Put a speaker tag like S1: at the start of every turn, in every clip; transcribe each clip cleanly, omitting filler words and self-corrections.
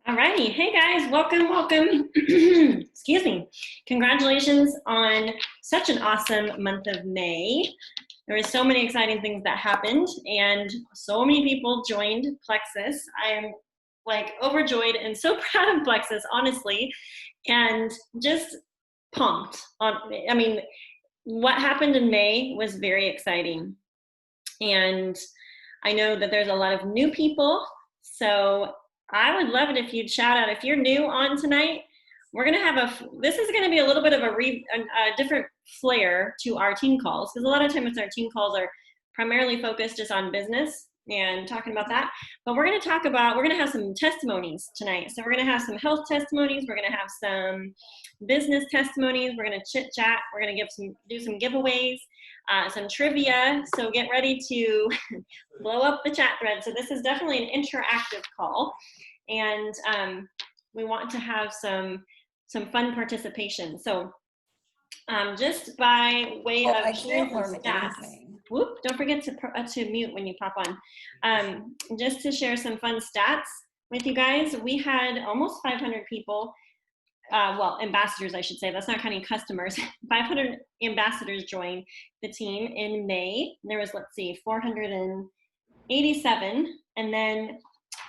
S1: Alrighty, hey guys, welcome. Excuse me. Congratulations on such an awesome month of May. There were so many exciting things that happened, and so many people joined Plexus. I am like overjoyed and so proud of Plexus, honestly, and just pumped. I mean, what happened in May was very exciting, and I know that there's a lot of new people, so I would love it if you'd shout out. If you're new on tonight, we're gonna have this is gonna be a little bit of a different flair to our team calls, because a lot of times our team calls are primarily focused just on business and talking about that. But we're gonna have some testimonies tonight. So we're gonna have some health testimonies, we're gonna have some business testimonies, we're gonna chit chat, we're gonna do some giveaways, some trivia. So get ready to blow up the chat thread. So this is definitely an interactive call, and we want to have some fun participation. So just by way of sharing some stats. Whoop, don't forget to mute when you pop on. Just to share some fun stats with you guys, we had almost 500 people, well, ambassadors, I should say. That's not counting customers. 500 ambassadors joined the team in May. There was, let's see, 487. And then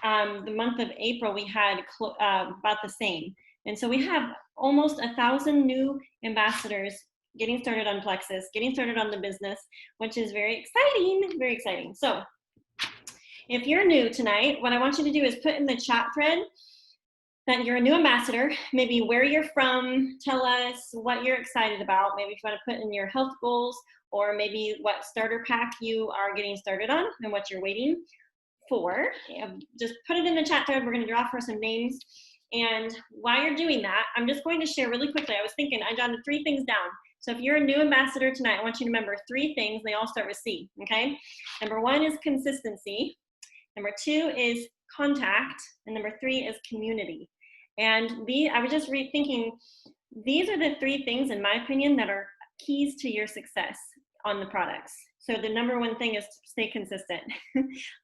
S1: the month of April, we had about the same. And so we have almost 1,000 new ambassadors getting started on Plexus, getting started on the business, which is very exciting, very exciting. So if you're new tonight, what I want you to do is put in the chat thread that you're a new ambassador, maybe where you're from, tell us what you're excited about, maybe if you want to put in your health goals, or maybe what starter pack you are getting started on and what you're waiting for. Just put it in the chat thread. We're going to draw for some names. And while you're doing that, I'm just going to share really quickly. I was thinking, I jotted 3 things down. So if you're a new ambassador tonight, I want you to remember 3 things. They all start with C, okay? Number 1 is consistency. Number 2 is contact. And number 3 is community. And I was just thinking, these are the 3 things, in my opinion, that are keys to your success on the products. So the number 1 thing is stay consistent.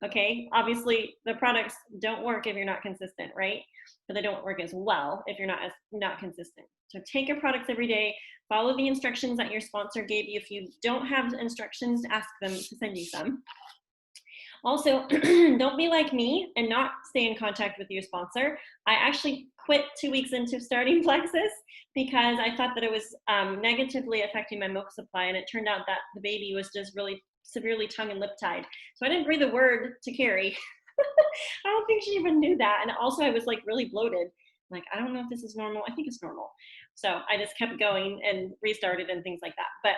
S1: Okay, obviously the products don't work if you're not consistent, right? But they don't work as well if you're not consistent. So take your products every day, follow the instructions that your sponsor gave you. If you don't have instructions, ask them to send you some. Also, don't be like me and not stay in contact with your sponsor. I actually quit 2 weeks into starting Plexus because I thought that it was negatively affecting my milk supply, and it turned out that the baby was just really severely tongue and lip tied. So I didn't breathe a word to Carrie. I don't think she even knew that. And also I was like really bloated. Like, I don't know if this is normal. I think it's normal. So I just kept going and restarted and things like that. But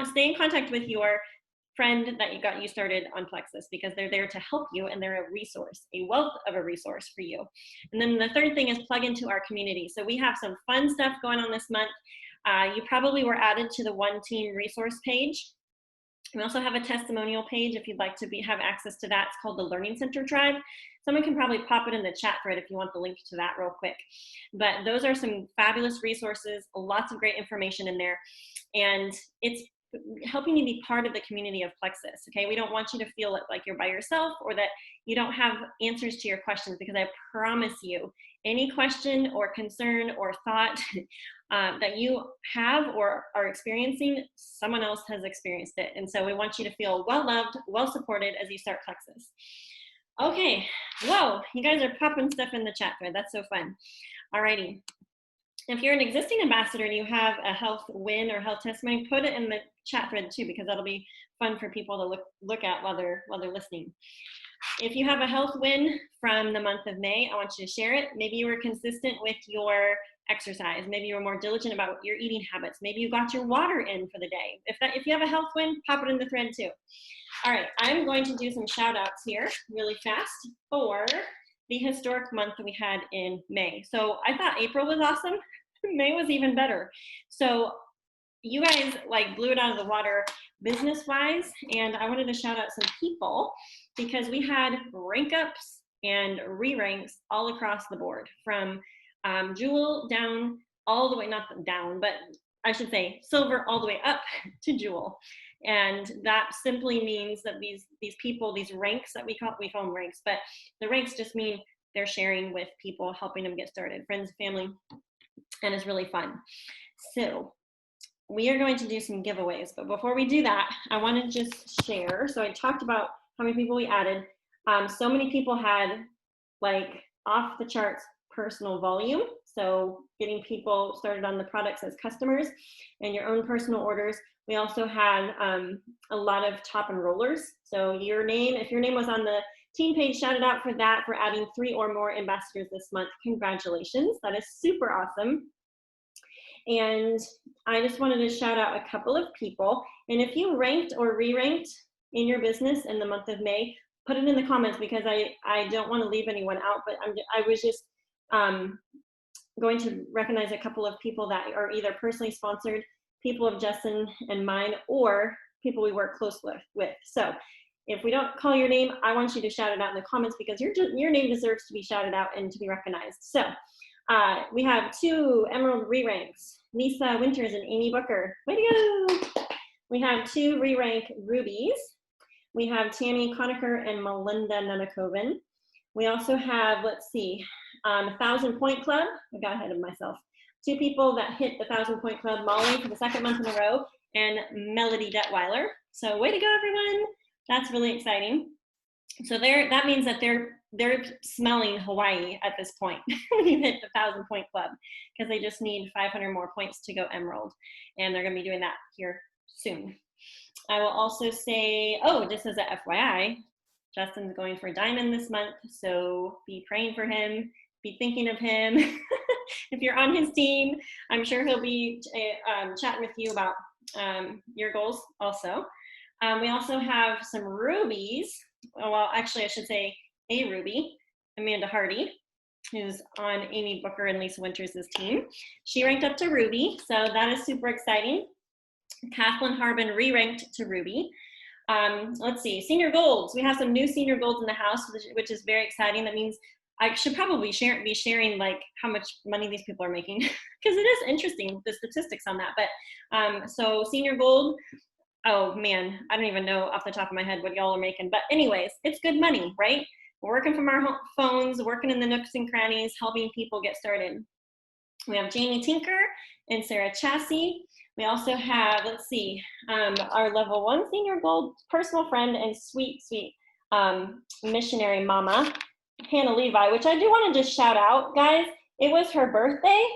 S1: stay in contact with your friend that got you started on Plexus, because they're there to help you, and they're a resource, a wealth of a resource for you. And then the third thing is plug into our community. So we have some fun stuff going on this month. You probably were added to the One Team resource page. We also have a testimonial page if you'd like to have access to that. It's called the Learning Center Tribe. Someone can probably pop it in the chat thread if you want the link to that real quick. But those are some fabulous resources, lots of great information in there. And it's helping you be part of the community of Plexus, okay? We don't want you to feel like you're by yourself, or that you don't have answers to your questions, because I promise you, any question or concern or thought that you have or are experiencing, someone else has experienced it. And so we want you to feel well-loved, well-supported as you start Plexus. Okay, whoa, you guys are popping stuff in the chat thread. That's so fun. Alrighty. If you're an existing ambassador and you have a health win or health testimony, put it in the chat thread too, because that'll be fun for people to look at while they're listening. If you have a health win from the month of May, I want you to share it. Maybe you were consistent with your exercise. Maybe you were more diligent about your eating habits. Maybe you got your water in for the day. If you have a health win, pop it in the thread too. All right, I'm going to do some shout outs here really fast for the historic month that we had in May. So I thought April was awesome. May was even better. So you guys like blew it out of the water business-wise, and I wanted to shout out some people, because we had rank ups and re-ranks all across the board, from Jewel down all the way, not down, but I should say silver all the way up to Jewel. And that simply means that these people, these ranks that we call them ranks, but the ranks just mean they're sharing with people, helping them get started, friends, family, and it's really fun. So we are going to do some giveaways, but before we do that, I want to just share. So I talked about how many people we added. So many people had like off the charts personal volume. So getting people started on the products as customers and your own personal orders. We also had a lot of top enrollers. So your name, if your name was on the team page, shout it out for that, for adding 3 or more ambassadors this month. Congratulations, that is super awesome. And I just wanted to shout out a couple of people. And if you ranked or re-ranked in your business in the month of May, put it in the comments, because I don't want to leave anyone out, but I was just going to recognize a couple of people that are either personally sponsored, people of Justin and mine, or people we work close with. So if we don't call your name, I want you to shout it out in the comments, because your name deserves to be shouted out and to be recognized. So we have 2 Emerald re-ranks, Lisa Winters and Amy Booker. Way to go! We have 2 re-rank rubies. We have Tammy Conacher and Melinda Nunakoven. We also have, let's see, 1,000 Point Club. I got ahead of myself. 2 people that hit the 1,000 Point Club, Molly for the 2nd month in a row, and Melody Detweiler. So way to go, everyone. That's really exciting. So that means that they're smelling Hawaii at this point when you hit the 1,000 Point Club, because they just need 500 more points to go Emerald, and they're going to be doing that here soon. I will also say, oh, just as a FYI, Justin's going for Diamond this month, so be praying for him, be thinking of him. If you're on his team, I'm sure he'll be chatting with you about your goals also. We also have some rubies. Well, actually, I should say a ruby, Amanda Hardy, who's on Amy Booker and Lisa Winters' team. She ranked up to ruby, so that is super exciting. Kathleen Harbin re-ranked to ruby. Let's see, senior golds. We have some new senior golds in the house, which is very exciting. That means I should probably be sharing like how much money these people are making, because it is interesting, the statistics on that. But so senior gold, oh man, I don't even know off the top of my head what y'all are making. But anyways, it's good money, right? We're working from our phones, working in the nooks and crannies, helping people get started. We have Jamie Tinker and Sarah Chassie. We also have, let's see, our level 1 senior gold personal friend and sweet missionary mama, Hannah Levi, which I do want to just shout out, guys. It was her birthday.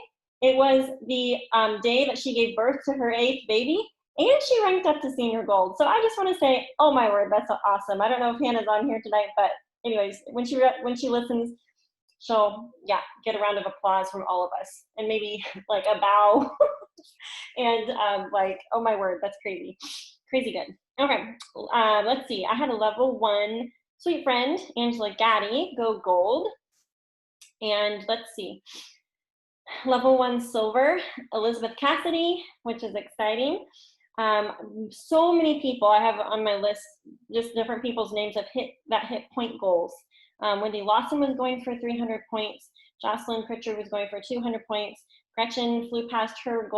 S1: It was the day that she gave birth to her 8th baby, and she ranked up to senior gold. So I just want to say, oh my word, that's so awesome. I don't know if Hannah's on here tonight, but anyways, when she listens, she'll get a round of applause from all of us, and maybe like a bow. And like, oh my word, that's crazy good. Okay, let's see. I had a level 1 sweet friend, Angela Gaddy, go gold. And let's see, level 1 silver, Elizabeth Cassidy, which is exciting. So many people I have on my list, just different people's names that hit point goals. Wendy Lawson was going for 300 points. Jocelyn Pritchard was going for 200 points. Gretchen flew past her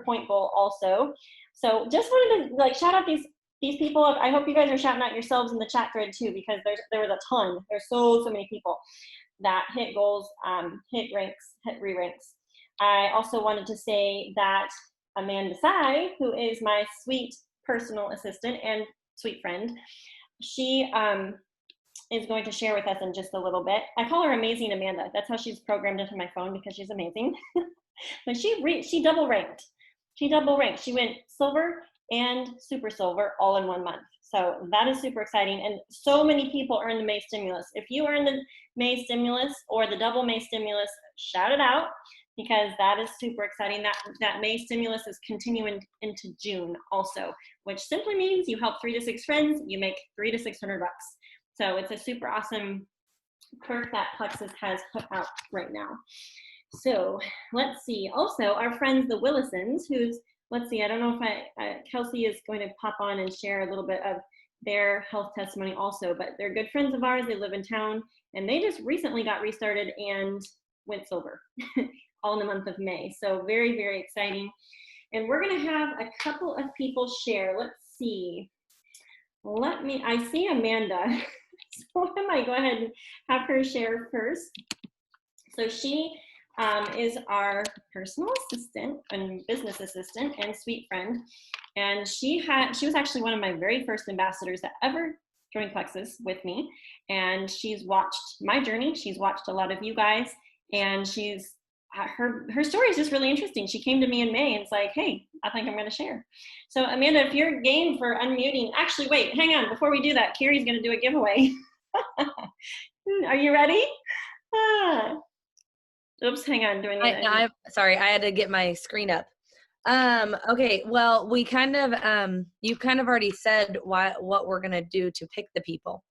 S1: point goal also. So just wanted to like shout out these people. I hope you guys are shouting out yourselves in the chat thread too, because there was a ton. There's so many people that hit goals, hit ranks, hit re-ranks. I also wanted to say that Amanda Sai, who is my sweet personal assistant and sweet friend, she is going to share with us in just a little bit. I call her Amazing Amanda. That's how she's programmed into my phone, because she's amazing. But she double ranked. She went silver and super silver all in 1 month. So that is super exciting. And so many people earned the May stimulus. If you earned the May stimulus or the double May stimulus, shout it out, because that is super exciting. That May stimulus is continuing into June also, which simply means you help 3 to 6 friends, you make $300 to $600. So it's a super awesome perk that Plexus has put out right now. So let's see. Also, our friends, the Willisons, let's see, I don't know if Kelsey is going to pop on and share a little bit of their health testimony also, but they're good friends of ours. They live in town, and they just recently got restarted and went silver all in the month of May. So very, very exciting. And we're going to have a couple of people share. Let's see. I see Amanda. So I might go ahead and have her share first. So she is our personal assistant and business assistant and sweet friend. And she was actually one of my very first ambassadors that ever joined Plexus with me. And she's watched my journey. She's watched a lot of you guys, and her story is just really interesting. She came to me in May and it's like, hey, I think I'm going to share. So Amanda, if you're game for unmuting, actually, wait, hang on. Before we do that, Carrie's going to do a giveaway. Are you ready? Oops, hang on.
S2: I'm sorry, I had to get my screen up. Okay, well, we kind of, you kind of already said what we're going to do to pick the people.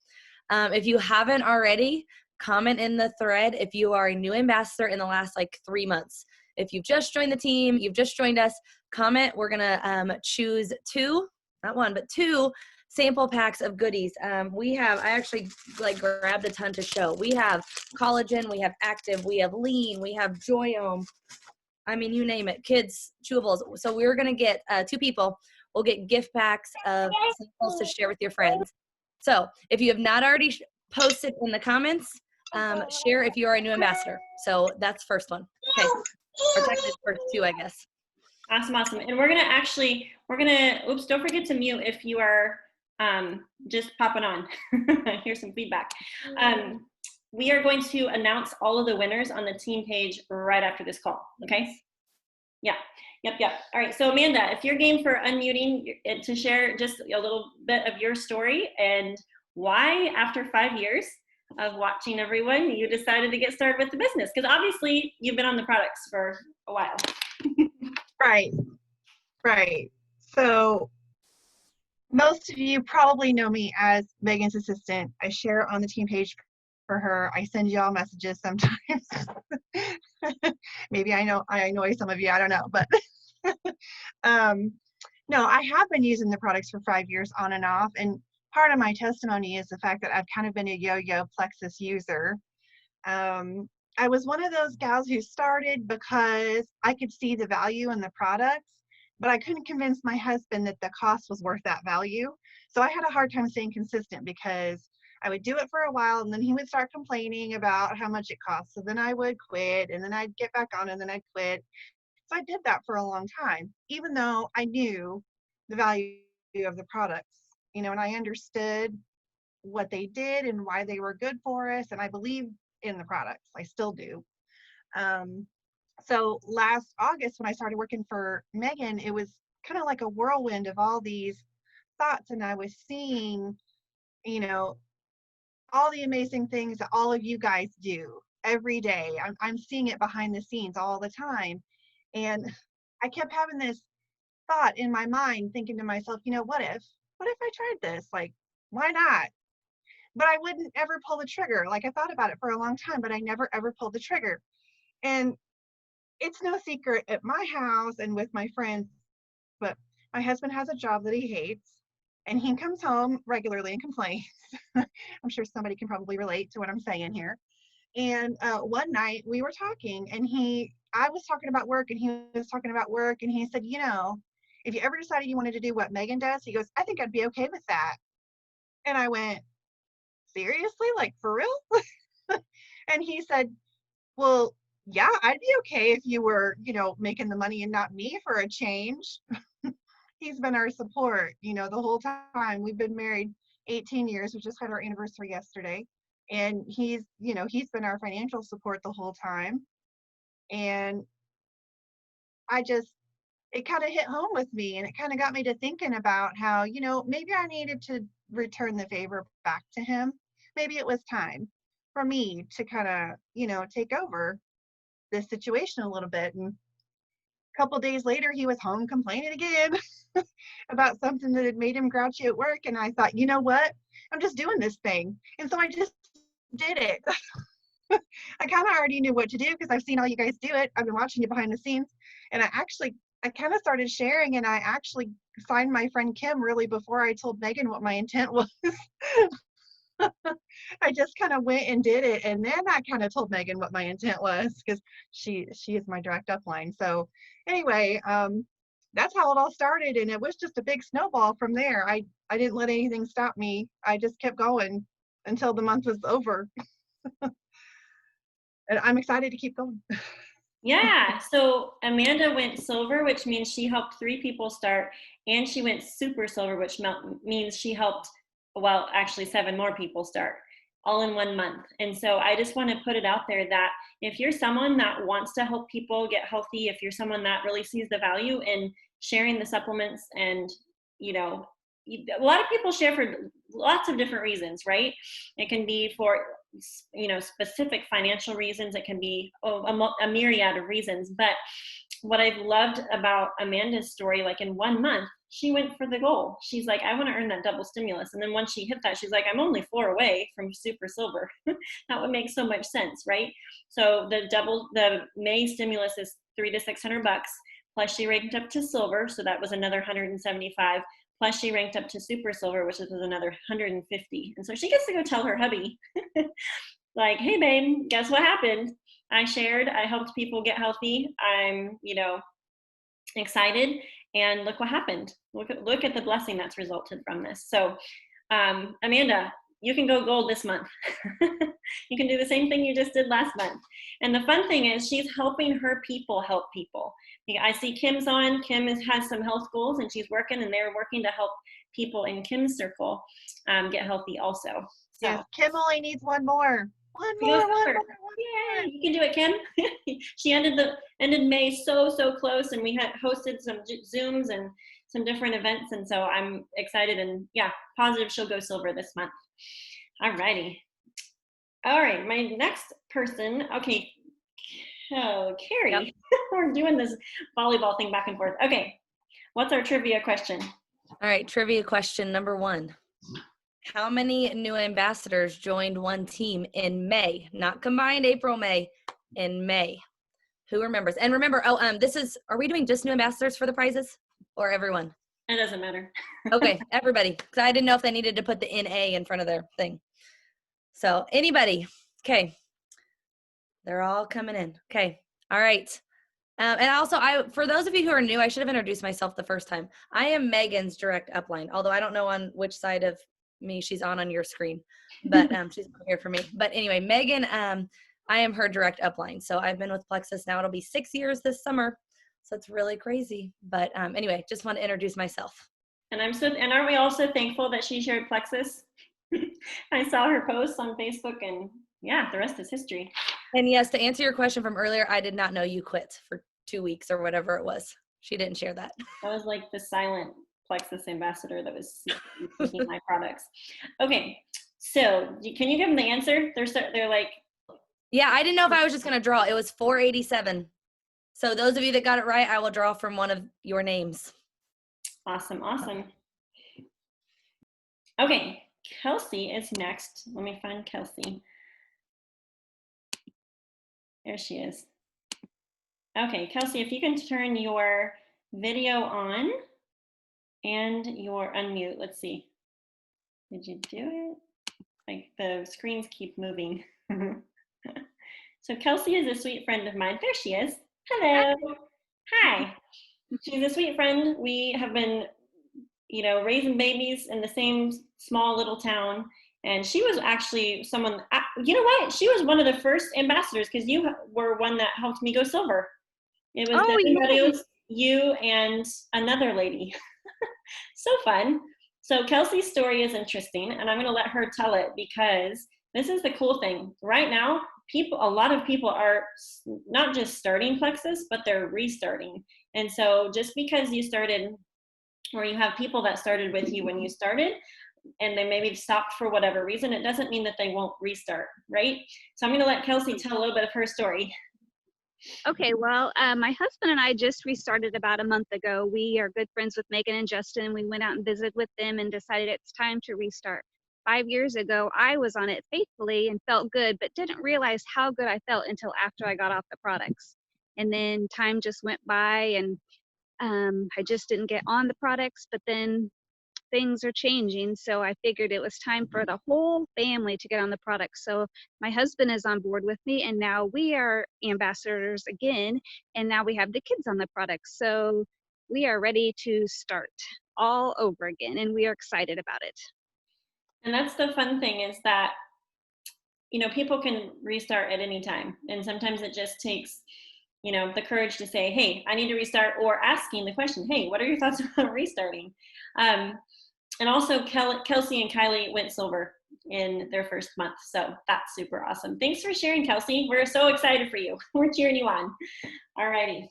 S2: If you haven't already, comment in the thread if you are a new ambassador in the last like 3 months. If you've just joined the team, you've just joined us, comment. We're going to choose not one, but two sample packs of goodies. I actually like grabbed a ton to show. We have collagen, we have active, we have lean, we have Joyome. I mean, you name it, kids, chewables. So we're going to get 2 people. We'll get gift packs of samples to share with your friends. So if you have not already posted in the comments, share if you are a new ambassador. So that's first one. Okay. Or technically first 2, I guess.
S1: Awesome. And we're going to, oops, don't forget to mute if you are just popping on. Here's some feedback. We are going to announce all of the winners on the team page right after this call, okay? Yeah, yep. All right, so Amanda, if you're game for unmuting to share just a little bit of your story and why, after 5 years of watching everyone, you decided to get started with the business, because obviously you've been on the products for a while.
S3: Right. So most of you probably know me as Megan's assistant. I share on the team page for her. I send y'all messages sometimes. Maybe I annoy some of you, I don't know, but no, I have been using the products for 5 years on and off, and part of my testimony is the fact that I've kind of been a yo-yo Plexus user. I was one of those gals who started because I could see the value in the products, but I couldn't convince my husband that the cost was worth that value. So I had a hard time staying consistent because I would do it for a while and then he would start complaining about how much it costs. So then I would quit and then I'd get back on and then I'd quit. So I did that for a long time, even though I knew the value of the products, and I understood what they did and why they were good for us. And I believed in the products. I still do. So last August, when I started working for Megan, it was kind of like a whirlwind of all these thoughts. And I was seeing, all the amazing things that all of you guys do every day. I'm seeing it behind the scenes all the time. And I kept having this thought in my mind, thinking to myself, what if I tried this? Like, why not? But I wouldn't ever pull the trigger. Like, I thought about it for a long time, but I never ever pulled the trigger. And it's no secret at my house and with my friends, but my husband has a job that he hates, and he comes home regularly and complains. I'm sure somebody can probably relate to what I'm saying here. And one night we were talking, and I was talking about work, and he was talking about work, and he said, if you ever decided you wanted to do what Megan does, he goes, I think I'd be okay with that. And I went, seriously? Like, for real? And he said, well, yeah, I'd be okay if you were, making the money and not me for a change. He's been our support, the whole time. We've been married 18 years. We just had our anniversary yesterday. And he's been our financial support the whole time. And it kind of hit home with me, and it kind of got me to thinking about how, maybe I needed to return the favor back to him. Maybe it was time for me to kind of, take over this situation a little bit. And a couple days later, he was home complaining again about something that had made him grouchy at work. And I thought, you know what? I'm just doing this thing. And so I just did it. I kind of already knew what to do because I've seen all you guys do it. I've been watching you behind the scenes. And I kind of started sharing, and I actually signed my friend Kim really before I told Megan what my intent was. I just kind of went and did it, and then I kind of told Megan what my intent was because she is my direct upline. So anyway, that's how it all started, and it was just a big snowball from there. I didn't let anything stop me. I just kept going. until the month was over. And I'm excited to keep going.
S1: Yeah, so Amanda went silver, which means she helped 3 people start, and she went super silver, which means she helped, well, actually 7 more people start, all in 1 month. And so I just want to put it out there that if you're someone that wants to help people get healthy, if you're someone that really sees the value in sharing the supplements, and you know, a lot of people share for lots of different reasons, right? It can be for specific financial reasons. It can be a myriad of reasons. But what I've loved about Amanda's story, like in 1 month, she went for the goal. She's like, I want to earn that double stimulus. And then once she hit that, she's like, I'm only 4 away from super silver. That would make so much sense, right? So the May stimulus is $300 to $600, plus she ranked up to silver, so that was another 175. Plus she ranked up to super silver, which was another 150. And so she gets to go tell her hubby, like, hey babe, guess what happened? I helped people get healthy. I'm, excited, and look what happened. Look at the blessing that's resulted from this. So, Amanda, you can go gold this month. You can do the same thing you just did last month. And the fun thing is she's helping her people help people. I see Kim's on. Kim has some health goals, and she's working, and they're working to help people in Kim's circle get healthy also. So
S3: Yes, Kim only needs one more. One
S1: you
S3: more.
S1: Yay, you can do it, Kim. She ended May so close, and we had hosted some Zooms and some different events, and so I'm excited, and yeah, positive she'll go silver this month. Alrighty. All right, my next person. Okay. Oh, Carrie. Yep. We're doing this volleyball thing back and forth. Okay. What's our trivia question?
S2: All right, trivia question number 1. How many new ambassadors joined one team in May? Not combined April, May, in May. Who remembers? And remember, are we doing just new ambassadors for the prizes or everyone?
S1: It doesn't matter.
S2: Okay, everybody. Because I didn't know if they needed to put the NA in front of their thing. So anybody. Okay. They're all coming in. Okay. All right. And also, for those of you who are new, I should have introduced myself the first time. I am Megan's direct upline, although I don't know on which side of me she's on your screen, but she's here for me. But anyway, Megan, I am her direct upline. So I've been with Plexus now. It'll be 6 years this summer. So it's really crazy. But anyway, just want to introduce myself.
S1: And aren't we also thankful that she shared Plexus? I saw her posts on Facebook, and yeah, the rest is history.
S2: And yes, to answer your question from earlier, I did not know you quit for 2 weeks or whatever it was. She didn't share that.
S1: I was like the silent Plexus ambassador that was seeking my products. Okay, so can you give them the answer? They're like,
S2: yeah, I didn't know if I was just going to draw. It was 487. So those of you that got it right, I will draw from one of your names.
S1: Awesome. Okay, Kelsey is next. Let me find Kelsey. There she is. Okay, Kelsey, if you can turn your video on and your unmute. Let's see. Did you do it? Like the screens keep moving. So Kelsey is a sweet friend of mine. There she is. Hello. Hi. She's a sweet friend. We have been, raising babies in the same small little town. And she was actually someone, you know what? She was one of the first ambassadors, because you were one that helped me go silver. It was you and another lady. So fun. So Kelsey's story is interesting, and I'm going to let her tell it, because this is the cool thing. Right now, a lot of people are not just starting Plexus, but they're restarting. And so just because you started, or you have people that started with you when you started, and they maybe stopped for whatever reason, it doesn't mean that they won't restart, right? So I'm going to let Kelsey tell a little bit of her story.
S4: Okay, well, my husband and I just restarted about a month ago. We are good friends with Megan and Justin. We went out and visited with them and decided it's time to restart. 5 years ago, I was on it faithfully and felt good, but didn't realize how good I felt until after I got off the products. And then time just went by, and I just didn't get on the products, but then things are changing. So I figured it was time for the whole family to get on the product. So my husband is on board with me, and now we are ambassadors again. And now we have the kids on the product. So we are ready to start all over again, and we are excited about it.
S1: And that's the fun thing is that, people can restart at any time. And sometimes it just takes, the courage to say, hey, I need to restart, or asking the question, hey, what are your thoughts about restarting? And also Kelsey and Kylie went silver in their first month. So that's super awesome. Thanks for sharing, Kelsey. We're so excited for you. We're cheering you on. All righty.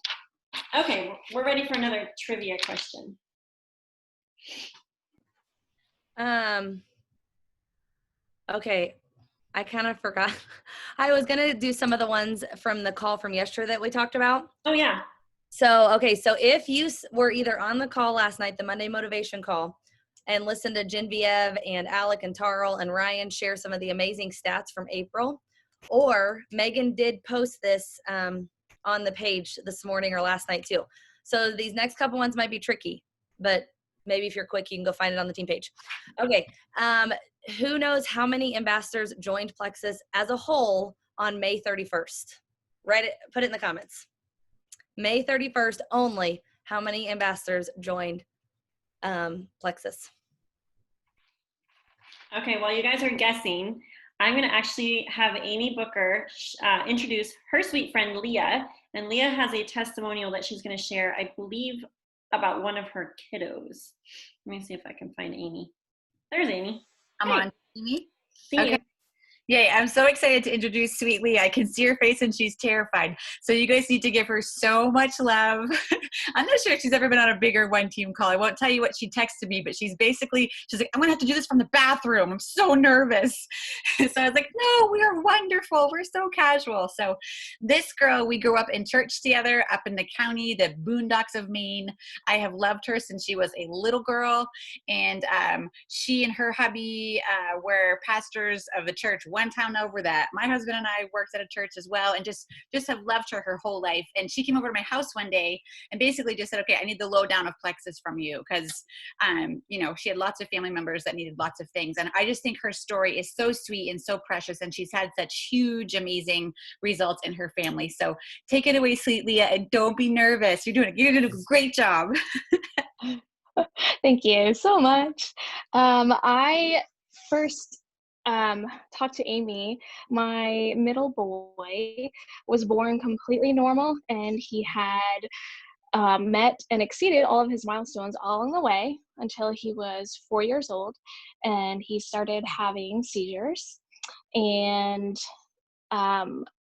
S1: Okay, we're ready for another trivia question.
S2: Okay, I kind of forgot. I was going to do some of the ones from the call from yesterday that we talked about.
S1: Oh, yeah.
S2: So, okay, so if you were either on the call last night, the Monday motivation call, and listened to Genevieve and Alec and Tarl and Ryan share some of the amazing stats from April, or Megan did post this on the page this morning or last night too. So these next couple ones might be tricky, but maybe if you're quick, you can go find it on the team page. Okay. Who knows how many ambassadors joined Plexus as a whole on May 31st? Write it, put it in the comments. May 31st only, how many ambassadors joined Plexus?
S1: Okay, while you guys are guessing, I'm going to actually have Amy Booker introduce her sweet friend Leah. And Leah has a testimonial that she's going to share, I believe, about one of her kiddos. Let me see if I can find Amy. There's Amy.
S5: I'm
S1: Hey.
S5: on. See me?
S1: See
S5: Okay.
S1: you.
S5: Yay, I'm so excited to introduce Sweet Leah. I can see her face and she's terrified. So you guys need to give her so much love. I'm not sure if she's ever been on a bigger one team call. I won't tell you what she texted me, but she's like, I'm going to have to do this from the bathroom. I'm so nervous. So I was like, no, we are wonderful. We're so casual. So this girl, we grew up in church together up in the county, the boondocks of Maine. I have loved her since she was a little girl. And she and her hubby were pastors of the church one town over that. My husband and I worked at a church as well, and just have loved her whole life. And she came over to my house one day and basically just said, okay, I need the lowdown of Plexus from you, because she had lots of family members that needed lots of things. And I just think her story is so sweet and so precious, and she's had such huge, amazing results in her family. So take it away, Sweet Leah, and don't be nervous. You're doing a great job.
S6: Thank you so much. I first talked to Amy. My middle boy was born completely normal, and he had met and exceeded all of his milestones all along the way until he was 4 years old, and he started having seizures. And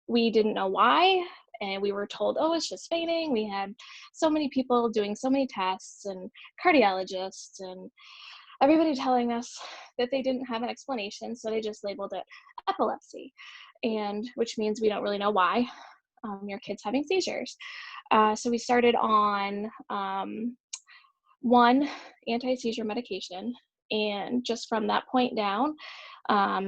S6: we didn't know why, and we were told, oh, it's just fainting. We had so many people doing so many tests and cardiologists and everybody telling us that they didn't have an explanation, so they just labeled it epilepsy, and which means we don't really know why your kid's having seizures. So we started on one anti-seizure medication, and just from that point down,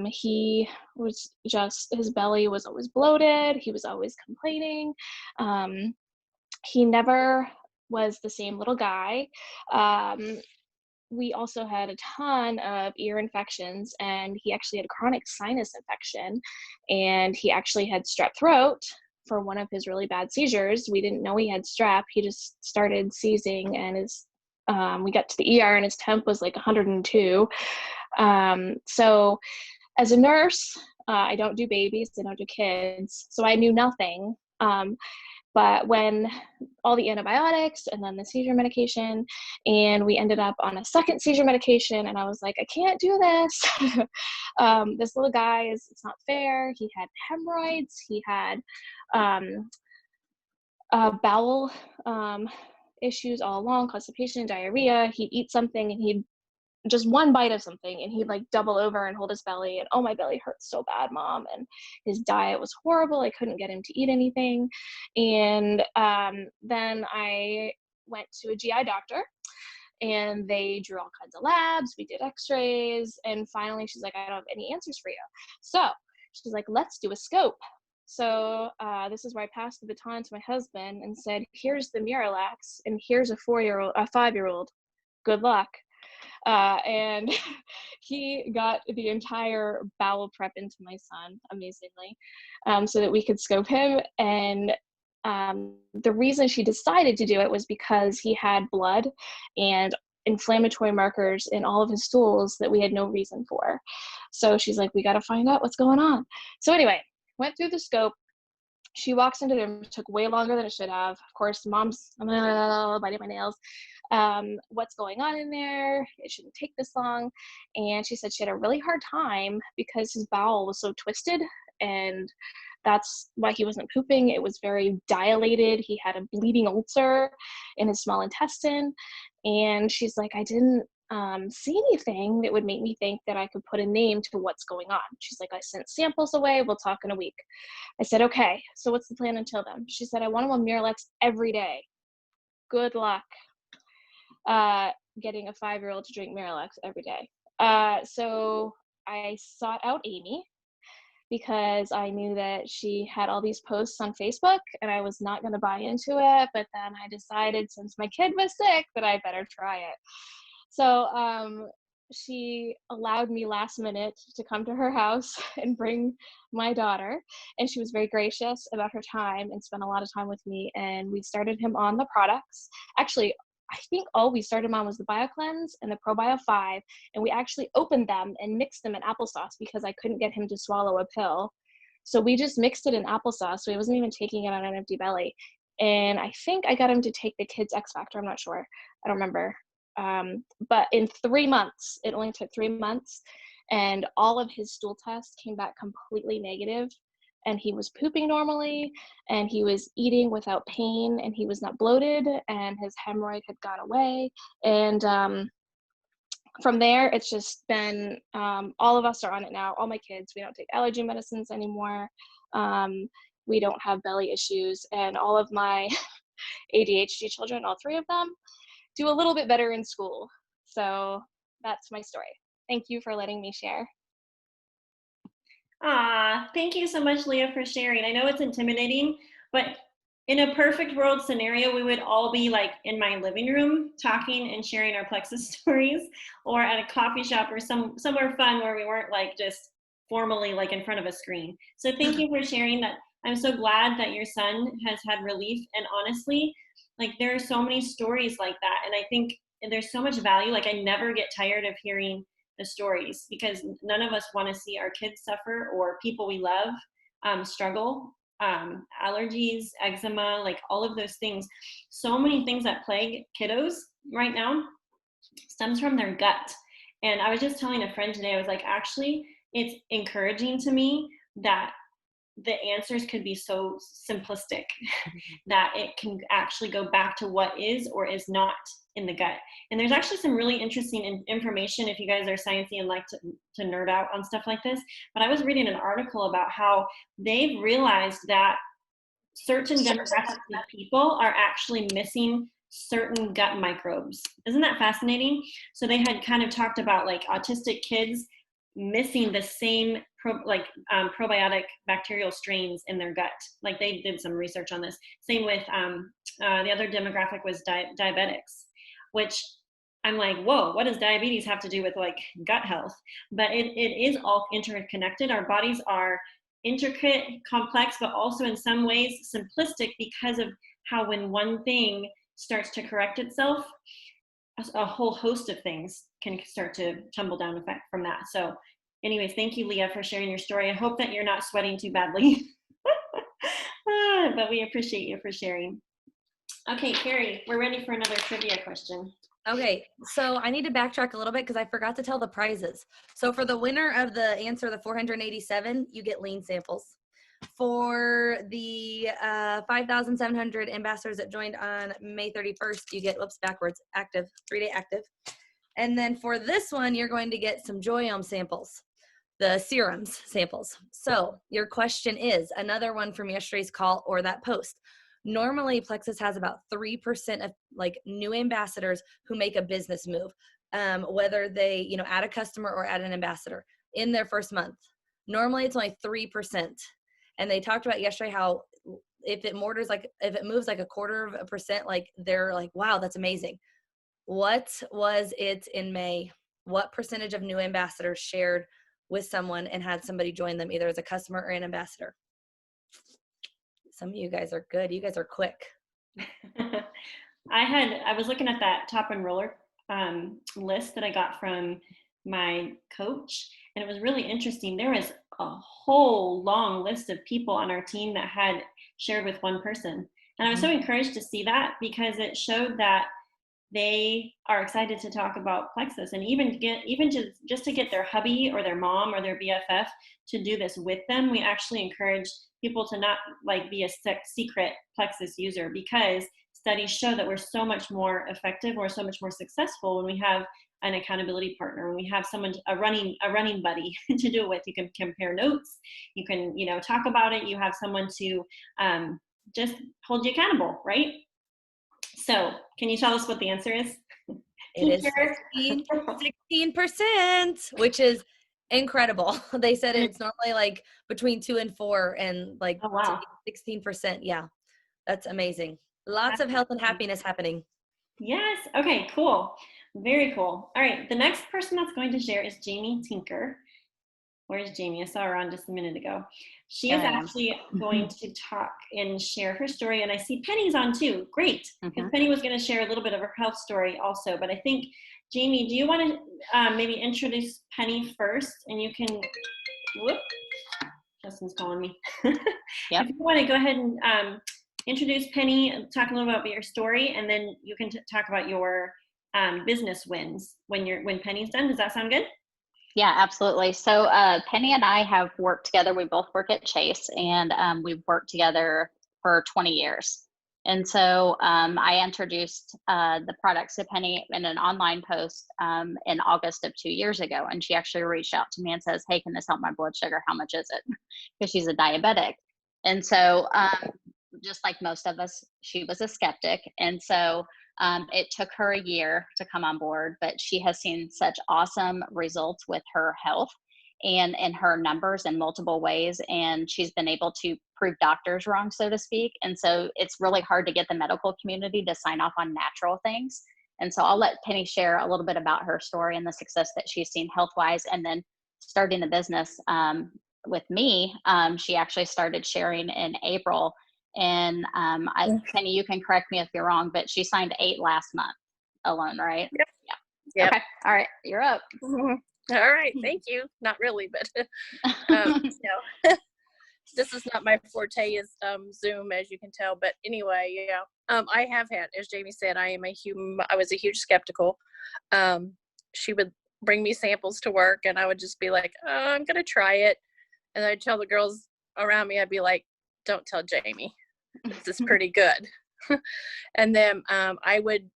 S6: he was just, his belly was always bloated, he was always complaining. He never was the same little guy. We also had a ton of ear infections, and he actually had a chronic sinus infection, and he actually had strep throat for one of his really bad seizures. We didn't know he had strep. He just started seizing, and we got to the ER and his temp was like 102. So as a nurse, I don't do babies, I don't do kids, so I knew nothing. But when all the antibiotics and then the seizure medication, and we ended up on a second seizure medication, and I was like, I can't do this. This little guy it's not fair. He had hemorrhoids. He had bowel issues all along, constipation, diarrhea. He'd eat something and he'd just one bite of something and he'd like double over and hold his belly and, oh, my belly hurts so bad, Mom. And his diet was horrible. I couldn't get him to eat anything. And then I went to a GI doctor, and they drew all kinds of labs. We did x-rays, and finally she's like, I don't have any answers for you. So she's like, let's do a scope. So this is where I passed the baton to my husband and said, here's the Miralax, and here's a 5-year-old. Good luck. And he got the entire bowel prep into my son, amazingly, so that we could scope him. And the reason she decided to do it was because he had blood, and inflammatory markers in all of his stools that we had no reason for. So she's like, we got to find out what's going on. So anyway, went through the scope. She walks into the room, took way longer than it should have. Of course, mom's biting my nails. What's going on in there? It shouldn't take this long. And she said she had a really hard time because his bowel was so twisted, and that's why he wasn't pooping. It was very dilated. He had a bleeding ulcer in his small intestine. And she's like, I didn't see anything that would make me think that I could put a name to what's going on. She's like, I sent samples away. We'll talk in a week. I said, okay, so what's the plan until then? She said, I want him on Miralax every day. Good luck getting a 5-year-old to drink Miralax every day. So I sought out Amy because I knew that she had all these posts on Facebook and I was not going to buy into it. But then I decided, since my kid was sick, that I better try it. So she allowed me last minute to come to her house and bring my daughter. And she was very gracious about her time and spent a lot of time with me. And we started him on the products. Actually, I think all we started him on was the BioCleanse and the ProBio 5. And we actually opened them and mixed them in applesauce because I couldn't get him to swallow a pill. So we just mixed it in applesauce. So he wasn't even taking it on an empty belly. And I think I got him to take the Kids X Factor. I'm not sure. I don't remember. But in 3 months, it only took 3 months, and all of his stool tests came back completely negative, and he was pooping normally, and he was eating without pain, and he was not bloated, and his hemorrhoid had gone away. And from there, it's just been, all of us are on it now. All my kids, we don't take allergy medicines anymore. We don't have belly issues, and all of my ADHD children, all 3 of them, do a little bit better in school. So that's my story. Thank you for letting me share.
S1: Thank you so much, Leah, for sharing. I know it's intimidating, but in a perfect world scenario, we would all be like in my living room talking and sharing our Plexus stories, or at a coffee shop or somewhere fun where we weren't like just formally like in front of a screen. So thank you for sharing that. I'm so glad that your son has had relief, and honestly, like there are so many stories like that, and I think there's so much value. Like I never get tired of hearing the stories, because none of us want to see our kids suffer or people we love struggle. Allergies, eczema, like all of those things. So many things that plague kiddos right now stems from their gut. And I was just telling a friend today, I was like, actually, it's encouraging to me that the answers could be so simplistic that it can actually go back to what is or is not in the gut. And there's actually some really interesting information if you guys are sciencey and like to nerd out on stuff like this. But I was reading an article about how they've realized that certain demographics of people are actually missing certain gut microbes. Isn't that fascinating? So they had kind of talked about like autistic kids missing the same probiotic bacterial strains in their gut. Like they did some research on this. Same with the other demographic was diabetics, which I'm like, whoa, what does diabetes have to do with like gut health? But it is all interconnected. Our bodies are intricate, complex, but also in some ways simplistic, because of how when one thing starts to correct itself, a whole host of things can start to tumble down from that. So anyways, thank you, Leah, for sharing your story. I hope that you're not sweating too badly. But we appreciate you for sharing. Okay, Carrie, we're ready for another trivia question.
S2: Okay, so I need to backtrack a little bit because I forgot to tell the prizes. So for the winner of the answer, the 487, you get lean samples. For the 5,700 ambassadors that joined on May 31st, you get, active, 3-day active. And then for this one, you're going to get some Joyome samples, the serums samples. So your question is, another one from yesterday's call or that post. Normally, Plexus has about 3% of like new ambassadors who make a business move, whether they, add a customer or add an ambassador in their first month. Normally, it's only 3%. And they talked about yesterday how if it moves like 0.25%, like they're like, wow, that's amazing. What was it in May? What percentage of new ambassadors shared with someone and had somebody join them either as a customer or an ambassador? Some of you guys are good. You guys are quick.
S1: I was looking at that Top Enroller list that I got from my coach, and it was really interesting. There was a whole long list of people on our team that had shared with one person. And I was so encouraged to see that, because it showed that they are excited to talk about Plexus, and even just to get their hubby or their mom or their BFF to do this with them. We actually encourage people to not like be a secret Plexus user, because studies show that we're so much more effective, we're so much more successful when we have an accountability partner, when we have someone, a running buddy to do it with. You can compare notes, you can talk about it, you have someone to just hold you accountable, right? So can you tell us what the answer is?
S2: It is 16%, which is incredible. They said it's normally like between 2 and 4, and like
S1: Oh, wow.
S2: 16%. Yeah, that's amazing. Lots of health and happiness happening.
S1: Yes. Okay, cool. Very cool. All right. The next person that's going to share is Jamie Tinker. Where's Jamie? I saw her on just a minute ago. She is actually going to talk and share her story. And I see Penny's on too. Great. Because Penny was going to share a little bit of her health story also. But I think, Jamie, do you want to maybe introduce Penny first? And you can, whoop, Justin's calling me.
S7: Yep.
S1: If you want to go ahead and introduce Penny, talk a little about your story, and then you can talk about your business wins when Penny's done. Does that sound good?
S7: Yeah, absolutely. So Penny and I have worked together. We both work at Chase, and we've worked together for 20 years. And so I introduced the products to Penny in an online post in August of 2 years ago. And she actually reached out to me and says, hey, can this help my blood sugar? How much is it? Because she's a diabetic. And so just like most of us, she was a skeptic. And so it took her a year to come on board, but she has seen such awesome results with her health and her numbers in multiple ways. And she's been able to prove doctors wrong, so to speak. And so it's really hard to get the medical community to sign off on natural things. And so I'll let Penny share a little bit about her story and the success that she's seen health-wise. And then starting the business with me, she actually started sharing in April. And Penny, you can correct me if you're wrong, but she signed 8 last month alone, right?
S8: Yep.
S7: Yeah.
S8: Yep.
S7: Okay. All right. You're up.
S8: All right. Thank you. Not really, but this is not my forte is Zoom, as you can tell. But anyway, I have had, as Jamie said, I was a huge skeptical. She would bring me samples to work, and I would just be like, oh, I'm going to try it. And I'd tell the girls around me, I'd be like, don't tell Jamie. This is pretty good. And then I would,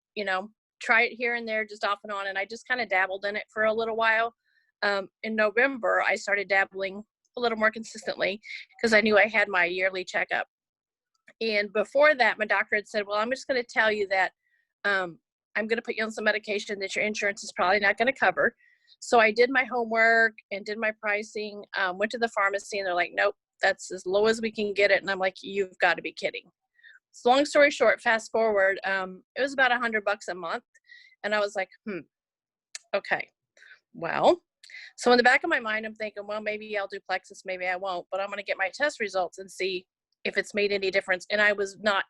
S8: try it here and there, just off and on. And I just kind of dabbled in it for a little while. In November, I started dabbling a little more consistently because I knew I had my yearly checkup. And before that, my doctor had said, well, I'm just going to tell you that I'm going to put you on some medication that your insurance is probably not going to cover. So I did my homework and did my pricing, went to the pharmacy, and they're like, nope, that's as low as we can get it. And I'm like, you've got to be kidding. So long story short, fast forward, it was about $100 a month. And I was like, okay, well, so in the back of my mind, I'm thinking, well, maybe I'll do Plexus, maybe I won't, but I'm going to get my test results and see if it's made any difference. And I was not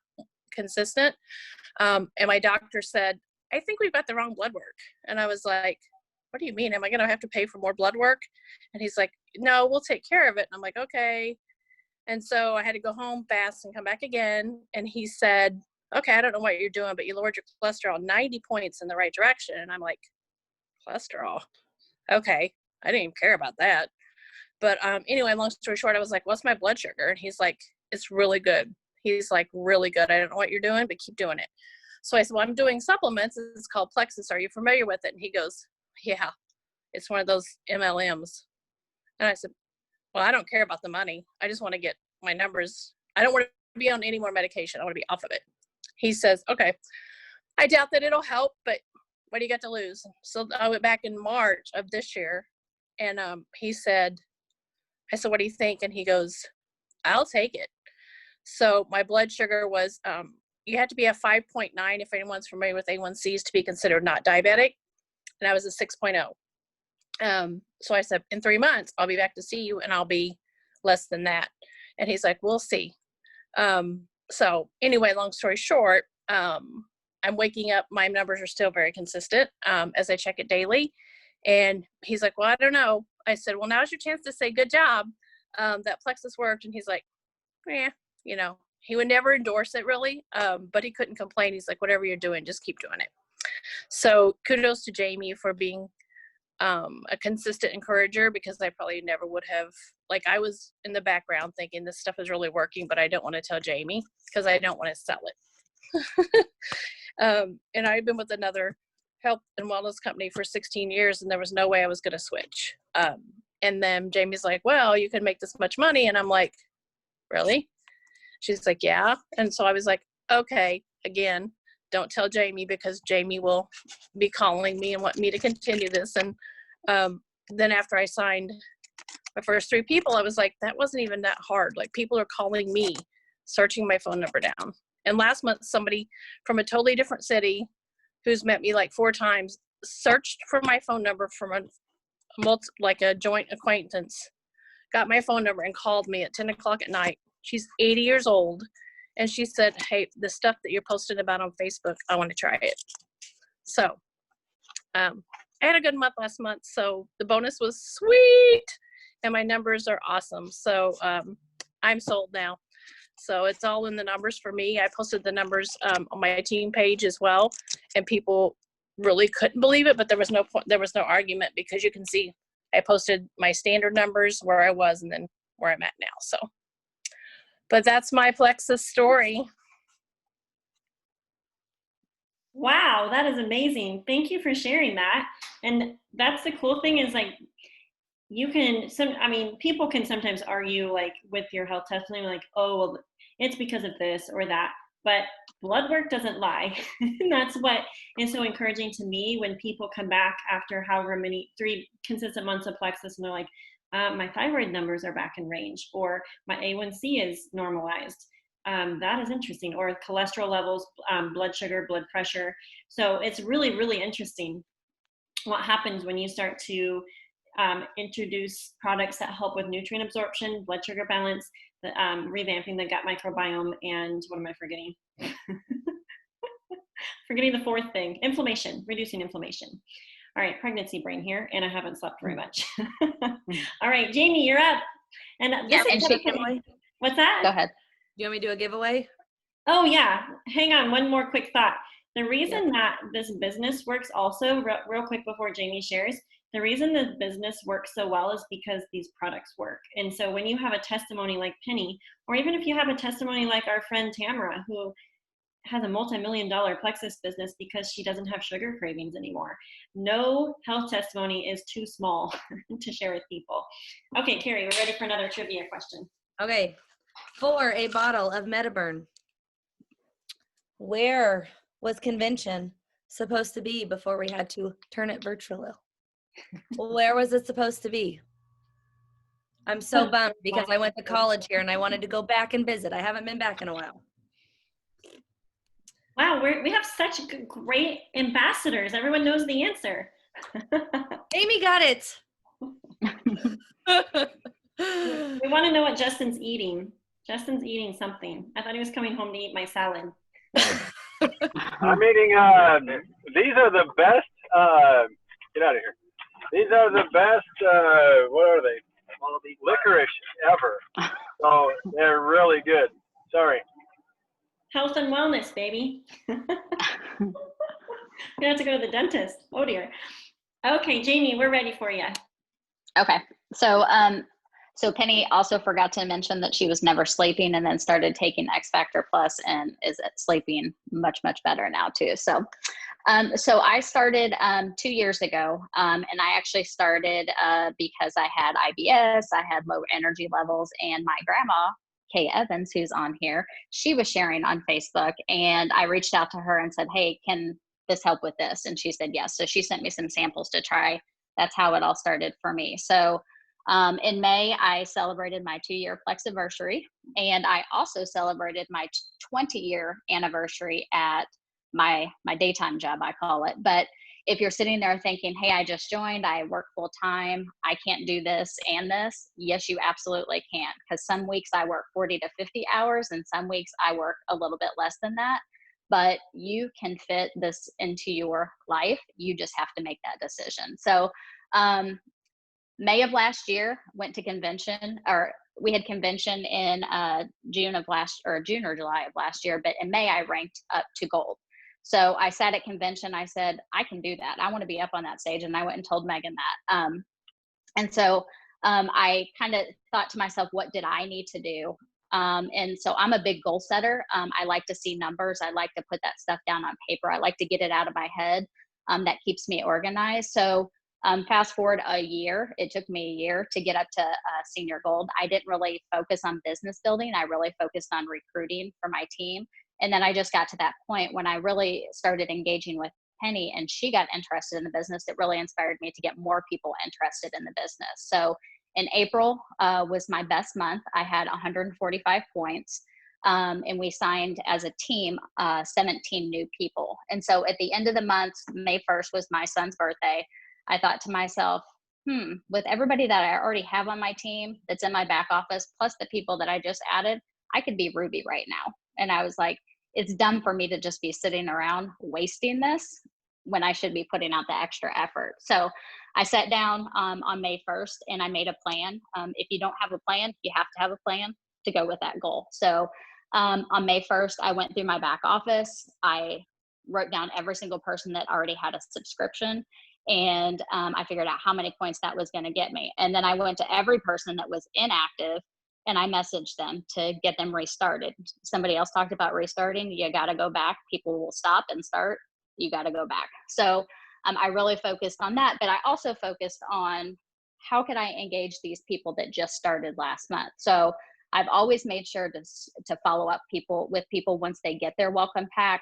S8: consistent. And my doctor said, I think we've got the wrong blood work. And I was like, what do you mean? Am I going to have to pay for more blood work? And he's like, no, we'll take care of it. And I'm like, okay. And so I had to go home, fast, and come back again. And he said, okay, I don't know what you're doing, but you lowered your cholesterol 90 points in the right direction. And I'm like, cholesterol? Okay. I didn't even care about that. But anyway, long story short, I was like, what's my blood sugar? And he's like, it's really good. He's like, really good. I don't know what you're doing, but keep doing it. So I said, well, I'm doing supplements. It's called Plexus. Are you familiar with it? And he goes, yeah, it's one of those MLMs. And I said, well, I don't care about the money. I just want to get my numbers. I don't want to be on any more medication. I want to be off of it. He says, okay, I doubt that it'll help, but what do you got to lose? So I went back in March of this year, and he said, I said, what do you think? And he goes, I'll take it. So my blood sugar was, you had to be a 5.9 if anyone's familiar with A1Cs to be considered not diabetic. And I was a 6.0. So I said, in 3 months, I'll be back to see you, and I'll be less than that. And he's like, we'll see. So anyway, long story short, I'm waking up, my numbers are still very consistent as I check it daily. And he's like, well, I don't know. I said, well, now's your chance to say good job. That plexus worked. And he's like, yeah, you know, he would never endorse it really, but he couldn't complain. He's like, whatever you're doing, just keep doing it. So kudos to Jamie for being a consistent encourager, because I probably never would have, like, I was in the background thinking this stuff is really working, but I don't want to tell Jamie because I don't want to sell it. And I've been with another health and wellness company for 16 years, and there was no way I was going to switch. And then Jamie's like, well, you can make this much money. And I'm like, really? She's like, yeah. And so I was like, okay, again, don't tell Jamie, because Jamie will be calling me and want me to continue this. And then after I signed my first 3 people, I was like, that wasn't even that hard. Like, people are calling me, searching my phone number down. And last month, somebody from a totally different city who's met me like 4 times searched for my phone number from a joint acquaintance, got my phone number and called me at 10 o'clock at night. She's 80 years old. And she said, hey, the stuff that you're posting about on Facebook, I want to try it. So I had a good month last month. So the bonus was sweet and my numbers are awesome. So I'm sold now. So it's all in the numbers for me. I posted the numbers on my team page as well. And people really couldn't believe it, but there was no argument, because you can see I posted my standard numbers where I was and then where I'm at now. So, but that's my plexus story.
S1: Wow, that is amazing. Thank you for sharing that. And that's the cool thing is, like, people can sometimes argue, like, with your health testimony, like, oh, well, it's because of this or that, but blood work doesn't lie. And that's what is so encouraging to me when people come back after however many 3 consistent months of plexus and they're like, my thyroid numbers are back in range, or my A1C is normalized. That is interesting. Or cholesterol levels, blood sugar, blood pressure. So it's really, really interesting what happens when you start to introduce products that help with nutrient absorption, blood sugar balance, revamping the gut microbiome, and what am I forgetting? Forgetting the 4th thing, inflammation, reducing inflammation. All right, pregnancy brain here, and I haven't slept very much. All right, Jamie, you're up. And this is what's that?
S7: Go ahead.
S2: Do you want me to do a giveaway?
S1: Oh yeah, hang on, one more quick thought. The reason that this business works also, real quick before Jamie shares, the reason this business works so well is because these products work. And so when you have a testimony like Penny, or even if you have a testimony like our friend Tamara, who has a multi-million-dollar plexus business because she doesn't have sugar cravings anymore. No health testimony is too small to share with people. Okay, Carrie, we're ready for another trivia question.
S2: Okay. For a bottle of Metaburn, where was convention supposed to be before we had to turn it virtual? Where was it supposed to be? I'm so bummed because I went to college here and I wanted to go back and visit. I haven't been back in a while.
S1: Wow, we have such great ambassadors. Everyone knows the answer.
S2: Amy got it.
S1: We want to know what Justin's eating. Justin's eating something. I thought he was coming home to eat my salad.
S9: I'm eating, these are the best, get out of here. These are the best, what are they? Licorice ever. So they're really good. Sorry.
S1: Health and wellness, baby. You have to go to the dentist. Oh dear. Okay, Jamie, we're ready for you.
S7: Okay. So, so Penny also forgot to mention that she was never sleeping and then started taking X Factor Plus and is sleeping much, much better now too. So, so I started 2 years ago, and I actually started because I had IBS, I had low energy levels, and my grandma, Kay Evans, who's on here, she was sharing on Facebook, and I reached out to her and said, hey, can this help with this? And she said yes. So she sent me some samples to try. That's how it all started for me. So in May, I celebrated my 2-year Plexiversary, and I also celebrated my 20-year anniversary at my daytime job, I call it. But if you're sitting there thinking, hey, I just joined, I work full time, I can't do this and this, yes, you absolutely can. Because some weeks I work 40 to 50 hours and some weeks I work a little bit less than that. but you can fit this into your life. You just have to make that decision. So May of last year, went to convention, or we had convention in June or July of last year, but in May I ranked up to gold. So I sat at convention, I said, I can do that. I want to be up on that stage. And I went and told Megan that. And so I kind of thought to myself, what did I need to do? And so I'm a big goal setter. I like to see numbers. I like to put that stuff down on paper. I like to get it out of my head. That keeps me organized. So fast forward a year, it took me a year to get up to senior gold. I didn't really focus on business building. I really focused on recruiting for my team. And then I just got to that point when I really started engaging with Penny, and she got interested in the business. It really inspired me to get more people interested in the business. So in April was my best month. I had 145 points. And we signed as a team 17 new people. And so at the end of the month, May 1st was my son's birthday. I thought to myself, with everybody that I already have on my team that's in my back office, plus the people that I just added, I could be Ruby right now. And I was like, it's dumb for me to just be sitting around wasting this when I should be putting out the extra effort. So I sat down on May 1st and I made a plan. If you don't have a plan, you have to have a plan to go with that goal. So on May 1st, I went through my back office. I wrote down every single person that already had a subscription. And I figured out how many points that was going to get me. And then I went to every person that was inactive and I messaged them to get them restarted. Somebody else talked about restarting. You got to go back. People will stop and start. You got to go back. So I really focused on that, but I also focused on how could I engage these people that just started last month. So I've always made sure to follow up with people once they get their welcome pack.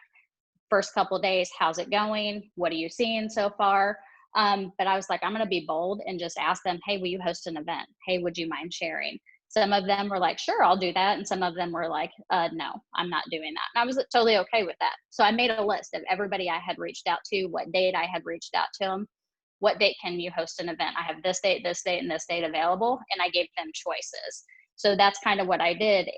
S7: First couple of days, how's it going? What are you seeing so far? But I was like, I'm going to be bold and just ask them, hey, will you host an event? Hey, would you mind sharing? Some of them were like, sure, I'll do that. And some of them were like, no, I'm not doing that. And I was totally okay with that. So I made a list of everybody I had reached out to, what date I had reached out to them, what date can you host an event? I have this date, and this date available. And I gave them choices. So that's kind of what I did.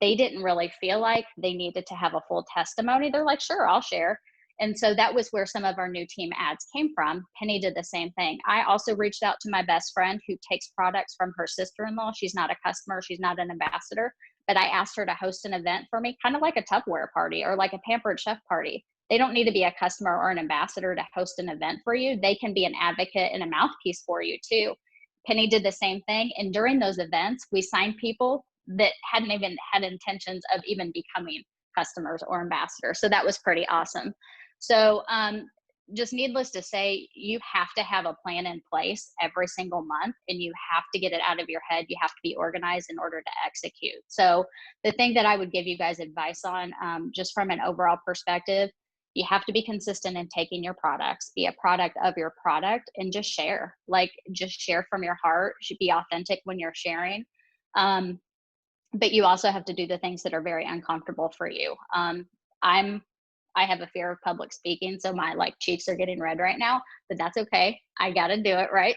S7: They didn't really feel like they needed to have a full testimony. They're like, sure, I'll share. And so that was where some of our new team ads came from. Penny did the same thing. I also reached out to my best friend who takes products from her sister-in-law. She's not a customer. She's not an ambassador. But I asked her to host an event for me, kind of like a Tupperware party or like a Pampered Chef party. They don't need to be a customer or an ambassador to host an event for you. They can be an advocate and a mouthpiece for you too. Penny did the same thing. And during those events, we signed people that hadn't even had intentions of even becoming customers or ambassadors. So that was pretty awesome. So just needless to say, you have to have a plan in place every single month, and you have to get it out of your head. You have to be organized in order to execute. So the thing that I would give you guys advice on, just from an overall perspective, you have to be consistent in taking your products, be a product of your product, and just share. Like, just share from your heart. You should be authentic when you're sharing. But you also have to do the things that are very uncomfortable for you. I have a fear of public speaking, so my cheeks are getting red right now, but that's okay. I got to do it, right?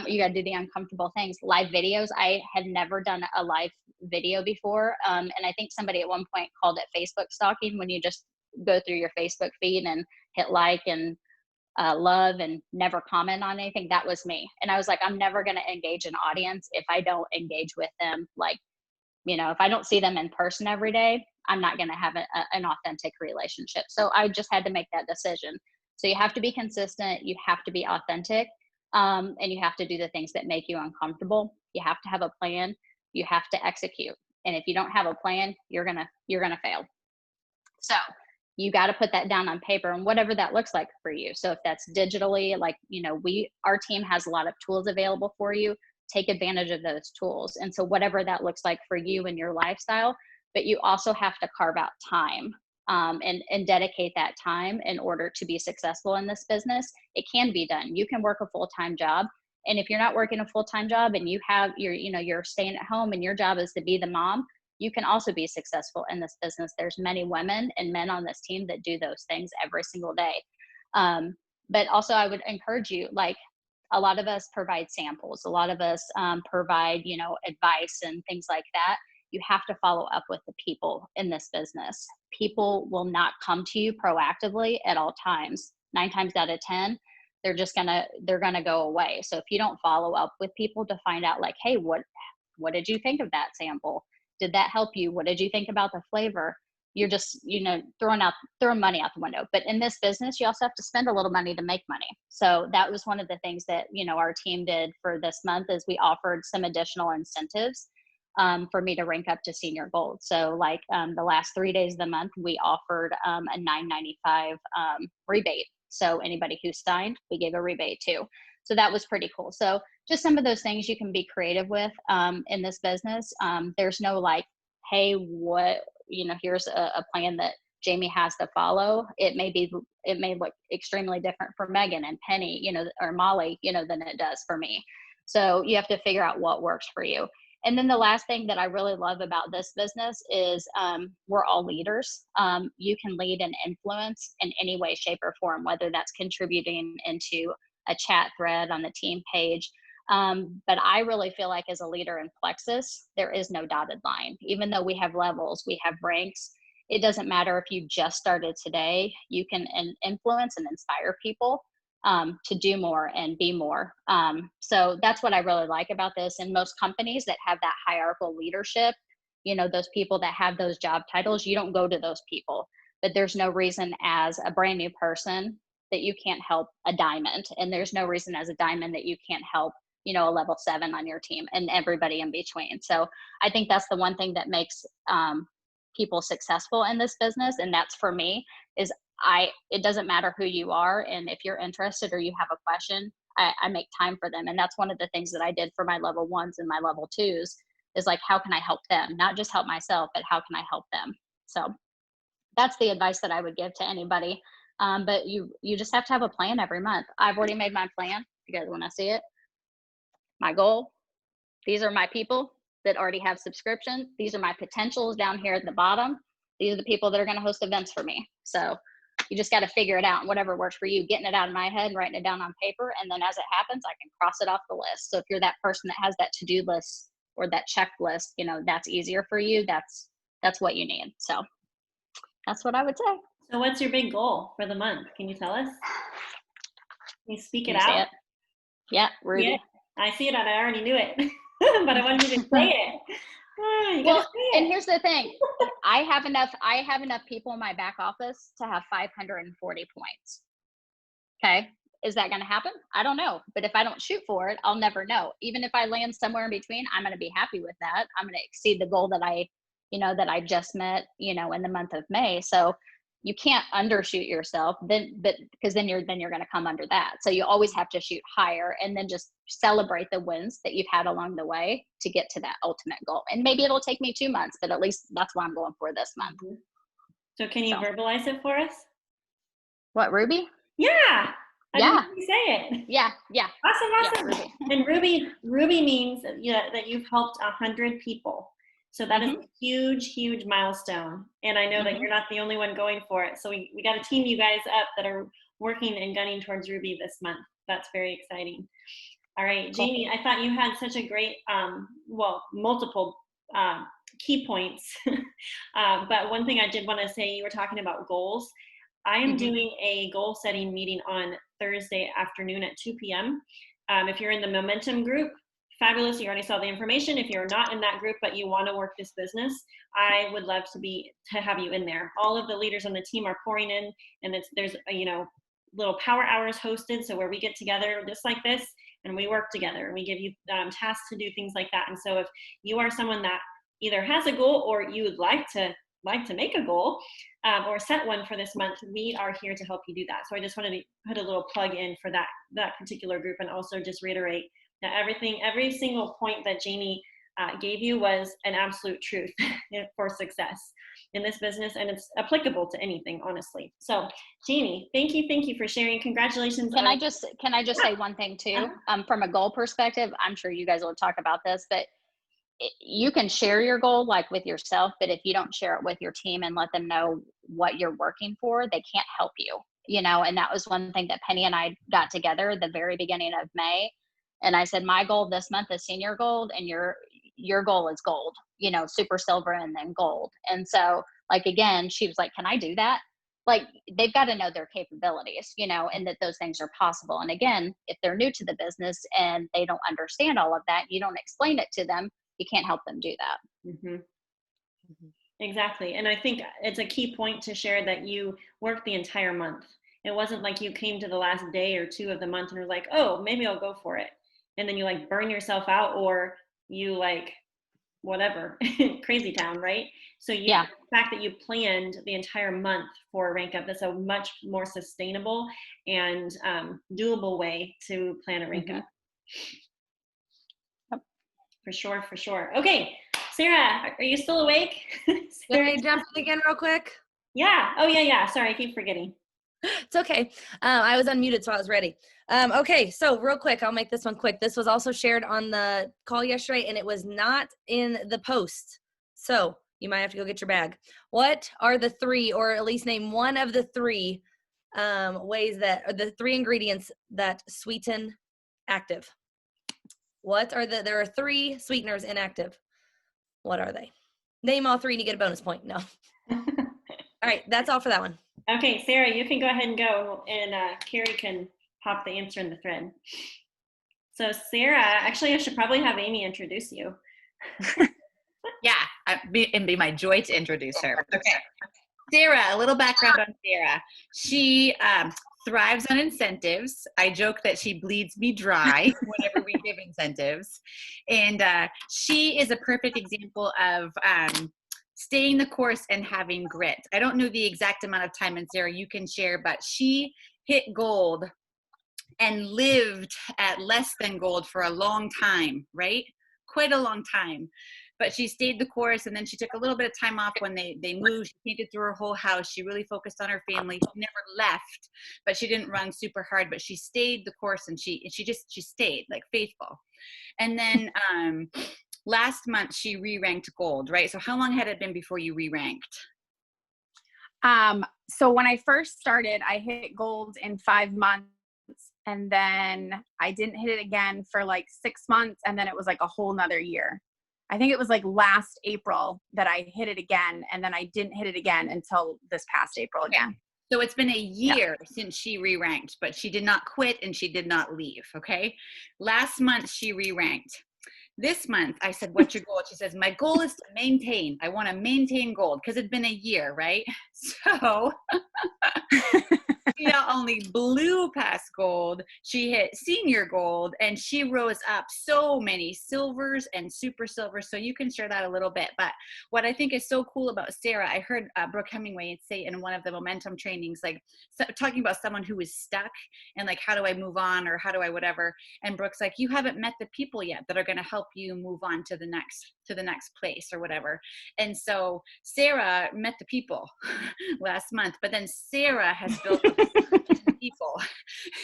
S7: You got to do the uncomfortable things. Live videos. I had never done a live video before. And I think somebody at one point called it Facebook stalking, when you just go through your Facebook feed and hit like and love and never comment on anything. That was me. And I was like, I'm never going to engage an audience if I don't engage with them. If I don't see them in person every day, I'm not going to have an authentic relationship. So I just had to make that decision. So you have to be consistent. You have to be authentic. And you have to do the things that make you uncomfortable. You have to have a plan. You have to execute. And if you don't have a plan, you're going to fail. So you got to put that down on paper, and whatever that looks like for you. So if that's digitally, our team has a lot of tools available for you. Take advantage of those tools. And so whatever that looks like for you and your lifestyle, but you also have to carve out time and dedicate that time in order to be successful in this business. It can be done. You can work a full-time job. And if you're not working a full-time job and you're staying at home and your job is to be the mom, you can also be successful in this business. There's many women and men on this team that do those things every single day. But also I would encourage you, a lot of us provide samples. A lot of us provide, advice and things like that. You have to follow up with the people in this business. people will not come to you proactively at all times. 9 times out of 10, they're gonna go away. So if you don't follow up with people to find out like, hey, what did you think of that sample? Did that help you? What did you think about the flavor? You're just, throwing money out the window. But in this business, you also have to spend a little money to make money. So that was one of the things that, our team did for this month is we offered some additional incentives for me to rank up to senior gold. So like the last 3 days of the month, we offered a $9.95 rebate. So anybody who signed, we gave a rebate too. So that was pretty cool. So just some of those things you can be creative with in this business. There's no like, hey, here's a plan that Jamie has to follow. It may look extremely different for Megan and Penny, or Molly, than it does for me. So you have to figure out what works for you. And then the last thing that I really love about this business is we're all leaders. You can lead and influence in any way, shape, or form, whether that's contributing into a chat thread on the team page. But I really feel like as a leader in Plexus, there is no dotted line. Even though we have levels, we have ranks, it doesn't matter if you just started today, you can influence and inspire people to do more and be more. So that's what I really like about this. And most companies that have that hierarchical leadership, those people that have those job titles, you don't go to those people. But there's no reason as a brand new person that you can't help a diamond. And there's no reason as a diamond that you can't help a level 7 on your team and everybody in between. So I think that's the one thing that makes people successful in this business. And that's for me is it doesn't matter who you are. And if you're interested or you have a question, I make time for them. And that's one of the things that I did for my level 1s and my level 2s is like, how can I help them? Not just help myself, but how can I help them? So that's the advice that I would give to anybody. But you just have to have a plan every month. I've already made my plan. You guys want to see it? My goal. These are my people that already have subscriptions. These are my potentials down here at the bottom. These are the people that are going to host events for me. So you just got to figure it out, and whatever works for you, getting it out of my head and writing it down on paper. And then as it happens, I can cross it off the list. So if you're that person that has that to-do list or that checklist, that's easier for you. That's what you need. So that's what I would say.
S1: So what's your big goal for the month? Can you tell us? Can you speak it
S7: Can you see
S1: out?
S7: it? Yeah, Ruby.
S1: Yeah, I see it and I already knew it, but I wanted you to say it. You
S7: Well,
S1: gotta say
S7: and
S1: it.
S7: here's the thing. I have enough people in my back office to have 540 points. Okay. Is that going to happen? I don't know. But if I don't shoot for it, I'll never know. Even if I land somewhere in between, I'm going to be happy with that. I'm going to exceed the goal that that I just met, in the month of May. So you can't undershoot yourself because then you're going to come under that. So you always have to shoot higher and then just celebrate the wins that you've had along the way to get to that ultimate goal. And maybe it'll take me 2 months, but at least that's what I'm going for this month.
S1: So can you verbalize it for us?
S7: What, Ruby?
S1: Yeah.
S7: Yeah.
S1: You say it.
S7: Yeah.
S1: Awesome.
S7: Yeah,
S1: And Ruby means that you've helped 100 people. So that is a huge milestone. And I know that you're not the only one going for it. So we got to team you guys up that are working and gunning towards Ruby this month. That's very exciting. All right,
S7: Cool.
S1: Jamie, I thought you had such a great, multiple key points. But one thing I did want to say, you were talking about goals. I am doing a goal setting meeting on Thursday afternoon at 2 p.m. If you're in the Momentum group, fabulous. You already saw the information. If you're not in that group, but you want to work this business, I would love to have you in there. All of the leaders on the team are pouring in, and there's little power hours hosted. So where we get together just like this and we work together and we give you tasks to do things like that. And so if you are someone that either has a goal or you would like to make a goal or set one for this month, we are here to help you do that. So I just wanted to put a little plug in for that particular group, and also just reiterate that every single point that Jamie gave you was an absolute truth for success in this business, and it's applicable to anything, honestly. So Jamie, thank you for sharing. Congratulations.
S7: Can I just say one thing too? From a goal perspective, I'm sure you guys will talk about this, but you can share your goal like with yourself, but if you don't share it with your team and let them know what you're working for, they can't help you, and that was one thing that Penny and I got together at the very beginning of May. And I said, my goal this month is senior gold, and your goal is gold, super silver and then gold. And so Like, again, she was like, can I do that? Like, they've got to know their capabilities, you know, and that those things are possible. And again, if they're new to the business and they don't understand all of that, you don't explain it to them, you can't help them do that.
S1: Mm-hmm. Exactly. And I think it's a key point to share that you worked the entire month. It wasn't like you came to the last day or two of the month and were like, oh, maybe I'll go for it. And then you like burn yourself out, or you like whatever, crazy town, right? So the fact that you planned the entire month for Rank Up, that's a much more sustainable and doable way to plan a Rank Up.
S7: Yep.
S1: For sure, for sure. Okay, Sarah, are you still awake?
S2: Can I jump in again real quick?
S1: Yeah. Oh, yeah. Sorry, I keep forgetting.
S2: It's okay. I was unmuted, so I was ready. Okay, so real quick, I'll make this one quick. This was also shared on the call yesterday, and it was not in the post. So you might have to go get your bag. What are the three, or at least name one of the three ways that, or the three ingredients that sweeten Active? What are there are 3 sweeteners in Active. What are they? Name all 3 and you get a bonus point. No. All right, that's all for that one.
S1: Okay, Sarah, you can go ahead and go, and Carrie can pop the answer in the thread. So Sarah, actually I should probably have Amy introduce you.
S5: Yeah, it'd be my joy to introduce her. Okay. Sarah, a little background on Sarah. She thrives on incentives. I joke that she bleeds me dry whenever we give incentives. And she is a perfect example of staying the course and having grit. I don't know the exact amount of time, and Sarah, you can share, but she hit gold and lived at less than gold for a long time, right? Quite a long time. But she stayed the course, and then she took a little bit of time off when they moved. She painted through her whole house. She really focused on her family. She never left, but she didn't run super hard, but she stayed the course, and she stayed like faithful. And then last month she re-ranked gold, right? So how long had it been before you re-ranked?
S10: So when I first started, I hit gold in 5 months, and then I didn't hit it again for like 6 months, and then it was like a whole nother year. I think it was like last April that I hit it again, and then I didn't hit it again until this past April again.
S5: So it's been a year since she re-ranked, but she did not quit and she did not leave, okay? Last month she re-ranked. This month I said, what's your goal? She says, my goal is to maintain. I want to maintain gold, because it's been a year, right? So she not only blew past gold, she hit senior gold, and she rose up so many silvers and super silvers. So you can share that a little bit. But what I think is so cool about Sarah, I heard Brooke Hemingway say in one of the momentum trainings, like talking about someone who is stuck and like, how do I move on, or how do I whatever? And Brooke's like, you haven't met the people yet that are going to help you move on to the next place or whatever. And so Sarah met the people last month, but then Sarah has built people.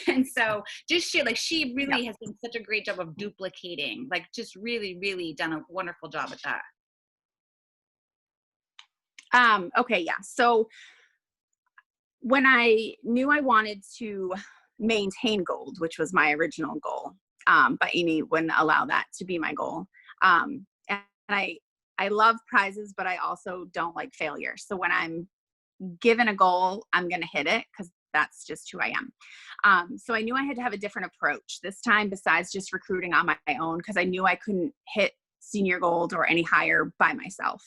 S5: And so just she really has done such a great job of duplicating, like just really, really done a wonderful job at that.
S10: Okay. Yeah. So when I knew I wanted to maintain gold, which was my original goal, but Amy wouldn't allow that to be my goal. And I love prizes, but I also don't like failure. So when I'm given a goal, I'm going to hit it, because that's just who I am. So I knew I had to have a different approach this time, besides just recruiting on my own, because I knew I couldn't hit senior gold or any higher by myself.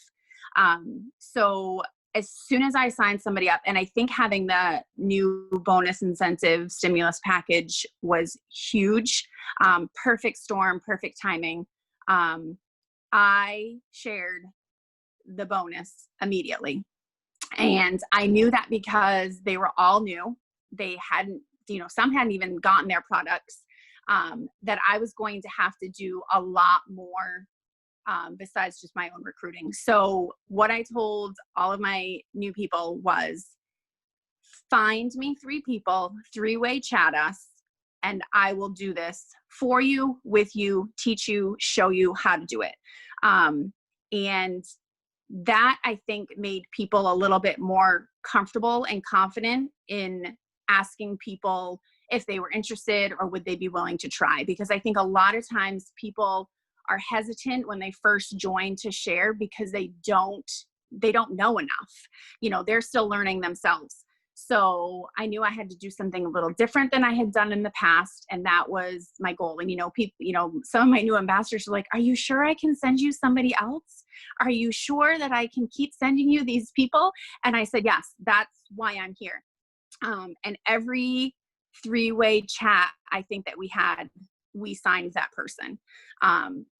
S10: So as soon as I signed somebody up, and I think having the new bonus incentive stimulus package was huge, perfect storm, perfect timing. I shared the bonus immediately. And I knew that because they were all new, they hadn't, some hadn't even gotten their products, that I was going to have to do a lot more besides just my own recruiting. So what I told all of my new people was, find me 3 people, 3-way chat us, and I will do this for you, with you, teach you, show you how to do it. And that, I think, made people a little bit more comfortable and confident in asking people if they were interested or would they be willing to try. Because I think a lot of times people are hesitant when they first join to share, because they don't they don't know enough. They're still learning themselves. So I knew I had to do something a little different than I had done in the past. And that was my goal. And, people, some of my new ambassadors are like, are you sure I can send you somebody else? Are you sure that I can keep sending you these people? And I said, yes, that's why I'm here. And every 3-way chat, I think that we signed that person.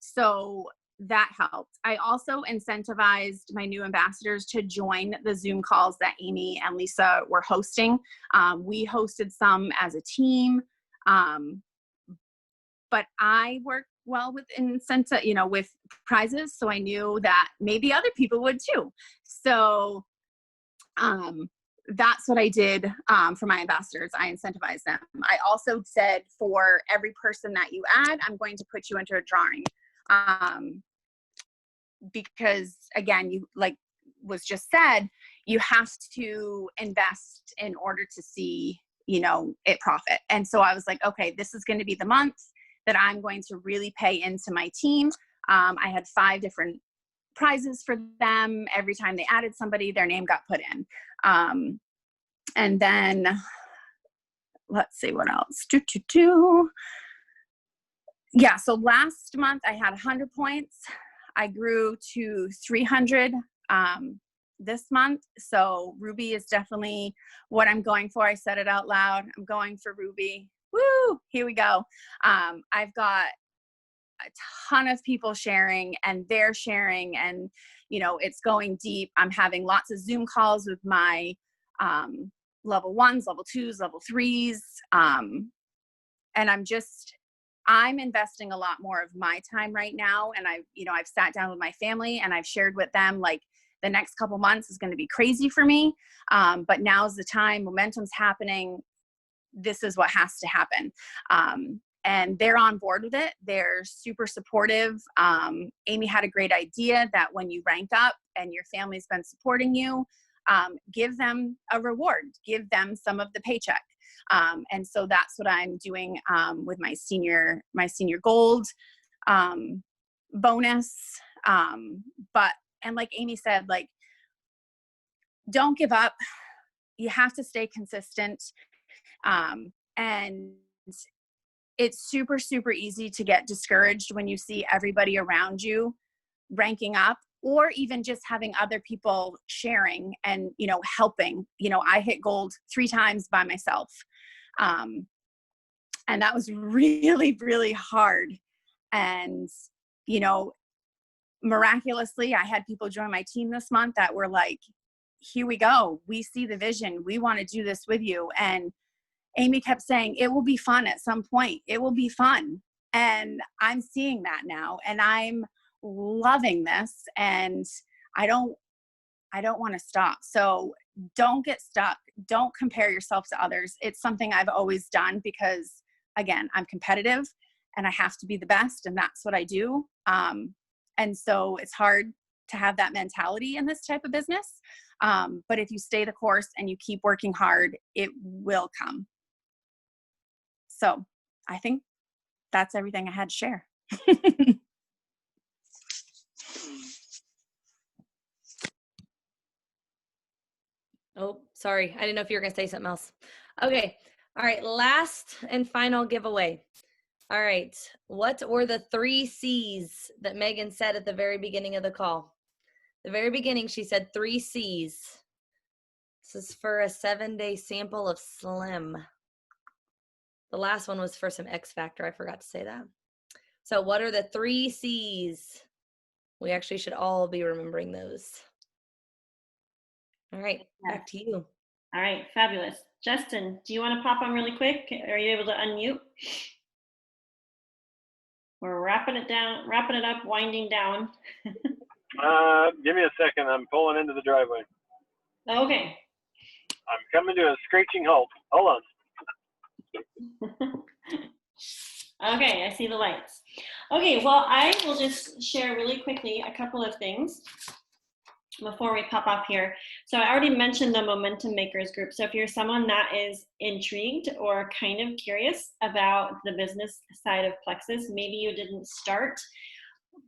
S10: So that helped. I also incentivized my new ambassadors to join the Zoom calls that Amy and Lisa were hosting. We hosted some as a team, but I work well with incentive, with prizes. So I knew that maybe other people would too. So that's what I did for my ambassadors. I incentivized them. I also said, for every person that you add, I'm going to put you into a drawing. Because again, you, like was just said, you have to invest in order to see, it profit. And so I was like, okay, this is going to be the month that I'm going to really pay into my team. I had 5 different prizes for them. Every time they added somebody, their name got put in. And then let's see what else. Yeah. So last month I had 100 points. I grew to 300 this month. So Ruby is definitely what I'm going for. I said it out loud. I'm going for Ruby. Woo! Here we go. I've got a ton of people sharing, and they're sharing, and it's going deep. I'm having lots of Zoom calls with my level 1s, level 2s, level 3s. And I'm investing a lot more of my time right now. And I've sat down with my family and I've shared with them, like, the next couple months is going to be crazy for me. But now's the time. Momentum's happening. This is what has to happen. And they're on board with it. They're super supportive. Amy had a great idea that when you rank up and your family's been supporting you, give them a reward, give them some of the paycheck. And so that's what I'm doing with my senior gold bonus. And like Amy said, like, don't give up. You have to stay consistent. And it's super, super easy to get discouraged when you see everybody around you ranking up, or even just having other people sharing and, helping. I hit gold 3 times by myself. And that was really, really hard. And, miraculously, I had people join my team this month that were like, here we go. We see the vision. We want to do this with you. And Amy kept saying, it will be fun at some point. It will be fun. And I'm seeing that now, and I'm loving this, and I don't want to stop. So don't get stuck. Don't compare yourself to others. It's something I've always done because, again, I'm competitive and I have to be the best, and that's what I do. And so it's hard to have that mentality in this type of business. But if you stay the course and you keep working hard, it will come. So I think that's everything I had to share.
S2: Oh, sorry. I didn't know if you were going to say something else. Okay. All right. Last and final giveaway. All right. What were the 3 C's that Megan said at the very beginning of the call? The very beginning, she said 3 C's. This is for a 7-day sample of Slim. The last one was for some X Factor. I forgot to say that. So what are the 3 C's? We actually should all be remembering those. All right, back to you.
S1: All right, fabulous. Justin, do you want to pop on really quick? Are you able to unmute? We're wrapping it up, winding down.
S9: Give me a second. I'm pulling into the driveway.
S1: Okay.
S9: I'm coming to a screeching halt. Hold on.
S1: Okay, I see the lights. Okay, well, I will just share really quickly a couple of things before we pop off here. So I already mentioned the Momentum Makers group. So if you're someone that is intrigued or kind of curious about the business side of Plexus, maybe you didn't start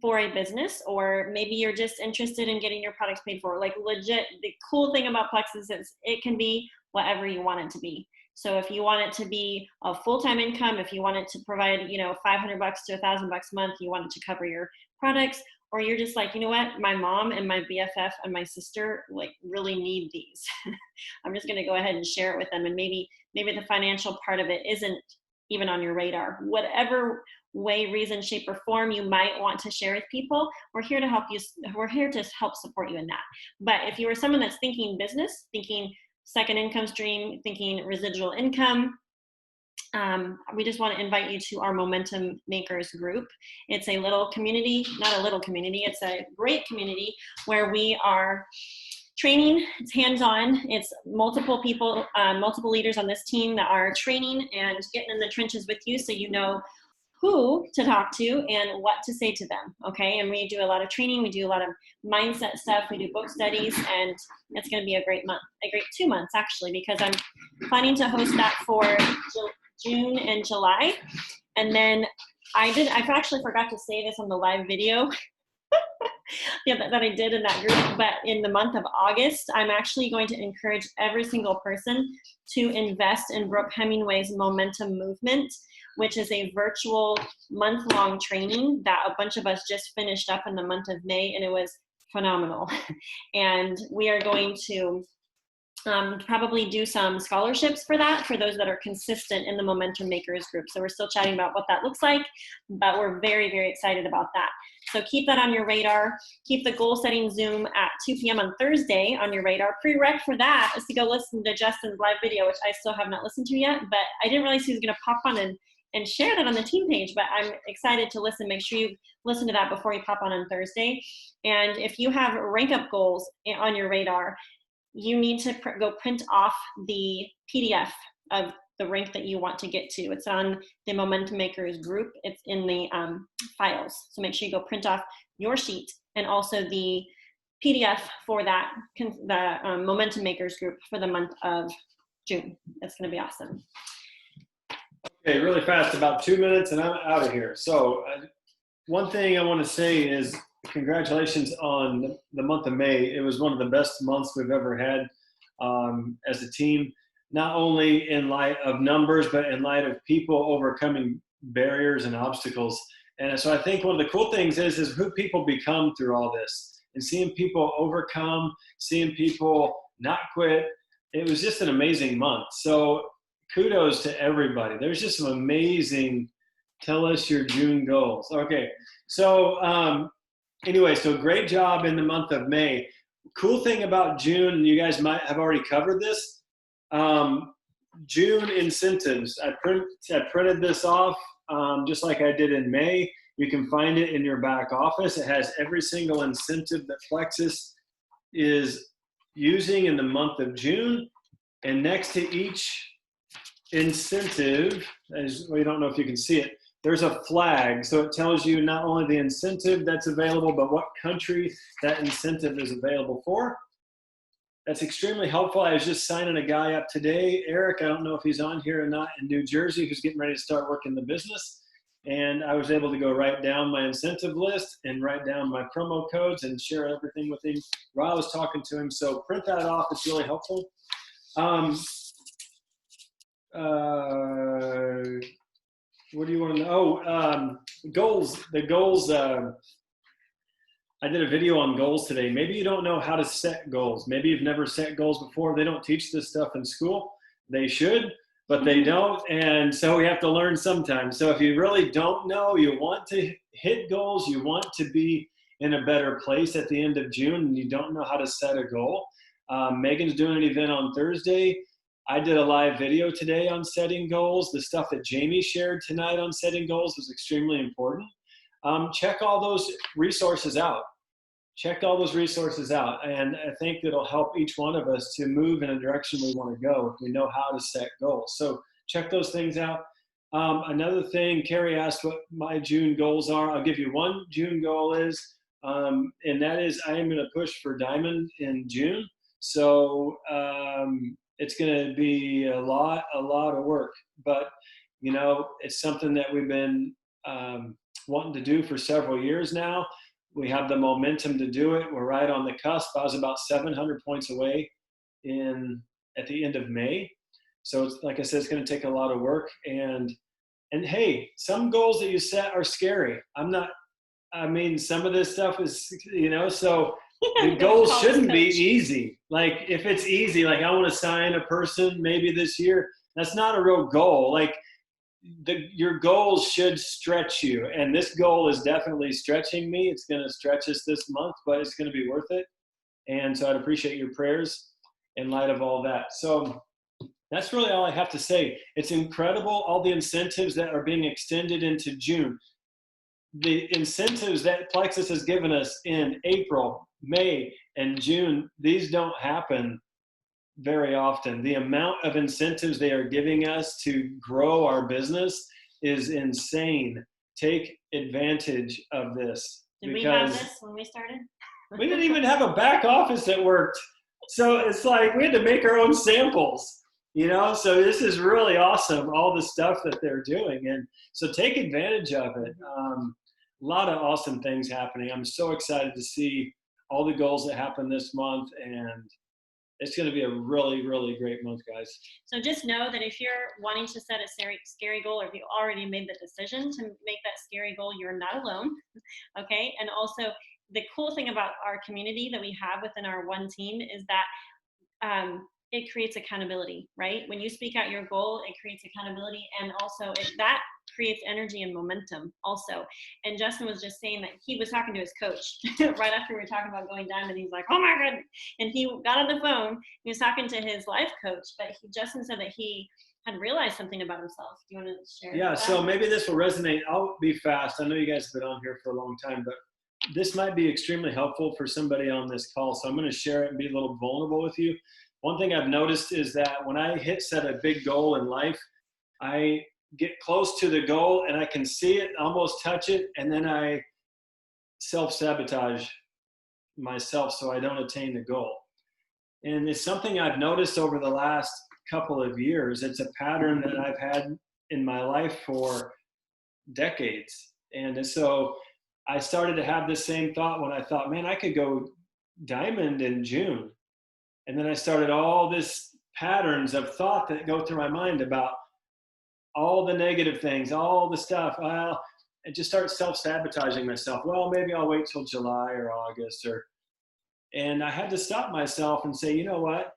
S1: for a business, or maybe you're just interested in getting your products paid for. Like legit, the cool thing about Plexus is it can be whatever you want it to be. So if you want it to be a full-time income, if you want it to provide, you know, $500 to $1,000 a month, you want it to cover your products, or you're just like, you know what, my mom and my BFF and my sister like really need these. I'm just going to go ahead and share it with them. And maybe the financial part of it isn't even on your radar. Whatever way, reason, shape, or form you might want to share with people, we're here to help you. We're here to help support you in that. But if you are someone that's thinking business, thinking second income stream, thinking residual income, we just want to invite you to our Momentum Makers group. It's a little community, not a little community, it's a great community where we are training. It's hands-on. It's multiple people, multiple leaders on this team that are training and getting in the trenches with you so you know who to talk to and what to say to them, okay? And we do a lot of training, we do a lot of mindset stuff, we do book studies, and it's gonna be a great month, a great 2 months actually, because I'm planning to host that for June and July. And then I actually forgot to say this on the live video yeah, that I did in that group, but in the month of August, I'm actually going to encourage every single person to invest in Brooke Hemingway's Momentum Movement, which is a virtual month-long training that a bunch of us just finished up in the month of May, and it was phenomenal. And we are going to probably do some scholarships for that, for those that are consistent in the Momentum Makers group. So we're still chatting about what that looks like, but we're very, very excited about that. So keep that on your radar. Keep the goal setting Zoom at 2 p.m. on Thursday on your radar. Prereq for that is to go listen to Justin's live video, which I still have not listened to yet, but I didn't realize he was gonna pop on and share that on the team page, but I'm excited to listen. Make sure you listen to that before you pop on Thursday. And if you have rank up goals on your radar, you need to go print off the PDF of the rank that you want to get to. It's on the Momentum Makers group. It's in the files. So make sure you go print off your sheet and also the PDF for that, the Momentum Makers group for the month of June. That's gonna be awesome.
S11: Okay, really fast, about 2 minutes and I'm out of here. So one thing I wanna say is congratulations on the month of May. It was one of the best months we've ever had as a team, not only in light of numbers, but in light of people overcoming barriers and obstacles. And so I think one of the cool things is who people become through all this, and seeing people overcome, seeing people not quit. It was just an amazing month. So kudos to everybody. There's just some amazing, tell us your June goals. Okay, so anyway, so great job in the month of May. Cool thing about June, and you guys might have already covered this, June incentives. I printed this off just like I did in May. You can find it in your back office. It has every single incentive that Plexus is using in the month of June. And next to each incentive, as we don't know if you can see it, there's a flag. So it tells you not only the incentive that's available, but what country that incentive is available for. That's extremely helpful. I was just signing a guy up today, Eric, I don't know if he's on here or not, in New Jersey, who's getting ready to start working the business. And I was able to go write down my incentive list and write down my promo codes and share everything with him while I was talking to him. So print that off, it's really helpful. What do you want to know? Oh, goals. The goals. I did a video on goals today. Maybe you don't know how to set goals. Maybe you've never set goals before. They don't teach this stuff in school. They should, but they don't. And so we have to learn sometimes. So if you really don't know, you want to hit goals, you want to be in a better place at the end of June, and you don't know how to set a goal. Megan's doing an event on Thursday. I did a live video today on setting goals. The stuff that Jamie shared tonight on setting goals was extremely important. Check all those resources out. Check all those resources out. And I think it'll help each one of us to move in a direction we want to go if we know how to set goals. So check those things out. Another thing, Carrie asked what my June goals are. I'll give you one June goal is, and that is I am going to push for Diamond in June. So it's going to be a lot of work, but you know, it's something that we've been wanting to do for several years now. We have the momentum to do it. We're right on the cusp. I was about 700 points away at the end of May. So it's, like I said, it's going to take a lot of work. And hey, some goals that you set are scary. Some of this stuff is, so the goals shouldn't be easy. Like if it's easy, like I want to sign a person maybe this year, that's not a real goal. Like your goals should stretch you. And this goal is definitely stretching me. It's going to stretch us this month, but it's going to be worth it. And so I'd appreciate your prayers in light of all that. So that's really all I have to say. It's incredible, all the incentives that are being extended into June. The incentives that Plexus has given us in April, May, and June, these don't happen very often. The amount of incentives they are giving us to grow our business is insane. Take advantage of this.
S1: Did we have this when we started?
S11: We didn't even have a back office that worked. So it's like we had to make our own samples, so this is really awesome, all the stuff that they're doing. And so take advantage of it. A lot of awesome things happening. I'm so excited to see all the goals that happen this month, and it's going to be a really, really great month, guys.
S1: So just know that if you're wanting to set a scary goal, or if you already made the decision to make that scary goal, you're not alone, okay? And also, the cool thing about our community that we have within our one team is that it creates accountability, right? When you speak out your goal, it creates accountability, and also that creates energy and momentum also. And Justin was just saying that he was talking to his coach right after we were talking about going diamond. He's like, oh my goodness. And he got on the phone, he was talking to his life coach, but Justin said that he had realized something about himself. Do you want to share?
S11: Yeah, so maybe this will resonate. I'll be fast. I know you guys have been on here for a long time, but this might be extremely helpful for somebody on this call. So I'm going to share it and be a little vulnerable with you. One thing I've noticed is that when I set a big goal in life, I get close to the goal and I can see it, almost touch it, and then I self-sabotage myself so I don't attain the goal. And it's something I've noticed over the last couple of years. It's a pattern that I've had in my life for decades. And so I started to have the same thought when I thought, man, I could go diamond in June. And then I started all this patterns of thought that go through my mind about all the negative things, all the stuff. Well, I just start self-sabotaging myself. Well, maybe I'll wait till July or August. And I had to stop myself and say, you know what?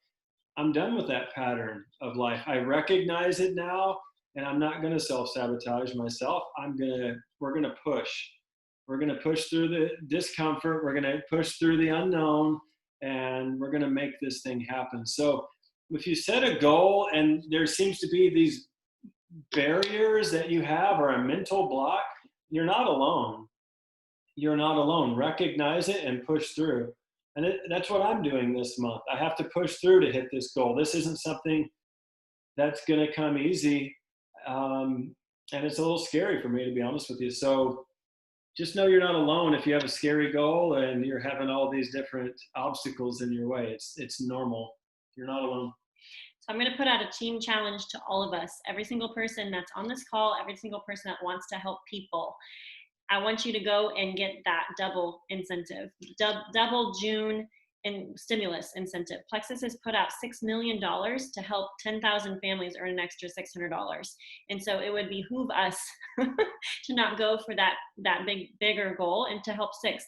S11: I'm done with that pattern of life. I recognize it now, and I'm not going to self-sabotage myself. We're going to push. We're going to push through the discomfort. We're going to push through the unknown, and we're going to make this thing happen. So if you set a goal and there seems to be these barriers that you have or a mental block, you're not alone. You're not alone. Recognize it and push through. And that's what I'm doing this month. I have to push through to hit this goal. This isn't something that's going to come easy. And it's a little scary for me, to be honest with you. So just know you're not alone if you have a scary goal and you're having all these different obstacles in your way. It's normal. You're not alone.
S1: So I'm going to put out a team challenge to all of us, every single person that's on this call, every single person that wants to help people. I want you to go and get that double incentive, double June and stimulus incentive. Plexus has put out $6 million to help 10,000 families earn an extra $600. And so it would behoove us to not go for that bigger goal and to help 6.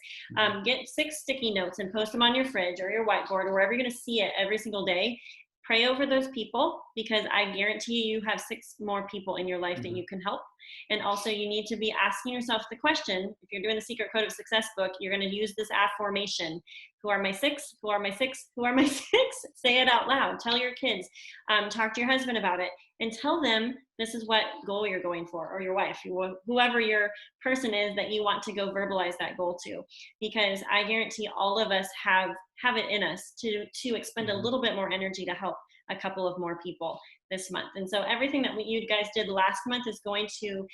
S1: Get 6 sticky notes and post them on your fridge or your whiteboard or wherever you're going to see it every single day. Pray over those people, because I guarantee you have 6 more people in your life that you can help. And also you need to be asking yourself the question, if you're doing the Secret Code of Success book, you're going to use this affirmation. Who are my 6? Who are my 6? Who are my 6? Say it out loud. Tell your kids. Talk to your husband about it. And tell them this is what goal you're going for, or your wife, whoever your person is that you want to go verbalize that goal to. Because I guarantee all of us have have it in us to expend a little bit more energy to help a couple of more people this month. And so everything that you guys did last month is going to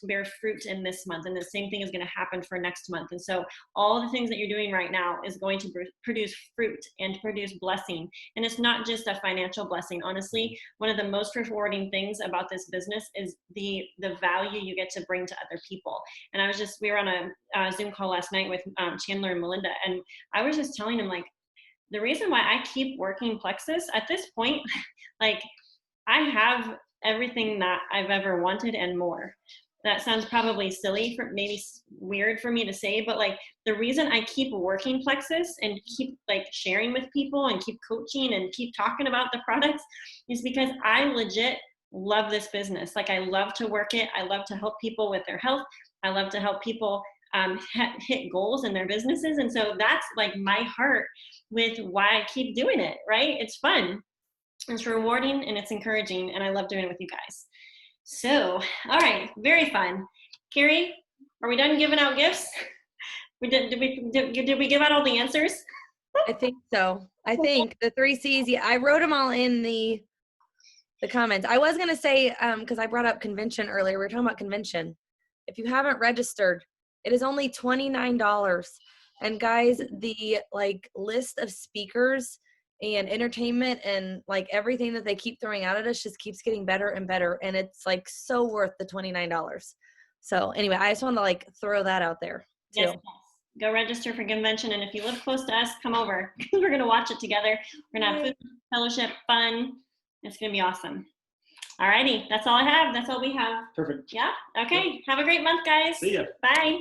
S1: bear fruit in this month, and the same thing is going to happen for next month. And so all the things that you're doing right now is going to produce fruit and produce blessing. And it's not just a financial blessing. Honestly, one of the most rewarding things about this business is the value you get to bring to other people. And we were on a Zoom call last night with Chandler and Melinda, and I was just telling them, like, the reason why I keep working Plexus at this point, like, I have everything that I've ever wanted and more. That sounds probably silly, maybe weird for me to say, but like, the reason I keep working Plexus and keep like sharing with people and keep coaching and keep talking about the products is because I legit love this business. Like, I love to work it. I love to help people with their health. I love to help people hit goals in their businesses. And so that's like my heart with why I keep doing it, right? It's fun, it's rewarding, and it's encouraging, and I love doing it with you guys. So, all right, very fun. Carrie, are we done giving out gifts? Did we give out all the answers?
S2: I think so. I think the 3 C's, yeah, I wrote them all in the comments. I was going to say, because I brought up convention earlier, we were talking about convention. If you haven't registered, it is only $29. And guys, the like list of speakers and entertainment and like everything that they keep throwing out at us just keeps getting better and better. And it's like so worth the $29. So anyway, I just want to like throw that out there too.
S1: Yes. Go register for convention. And if you live close to us, come over. We're going to watch it together. We're going to have food, fellowship, fun. It's going to be awesome. All righty. That's all I have. That's all we have.
S11: Perfect.
S1: Yeah. Okay. Have a great month, guys.
S11: See ya.
S1: Bye.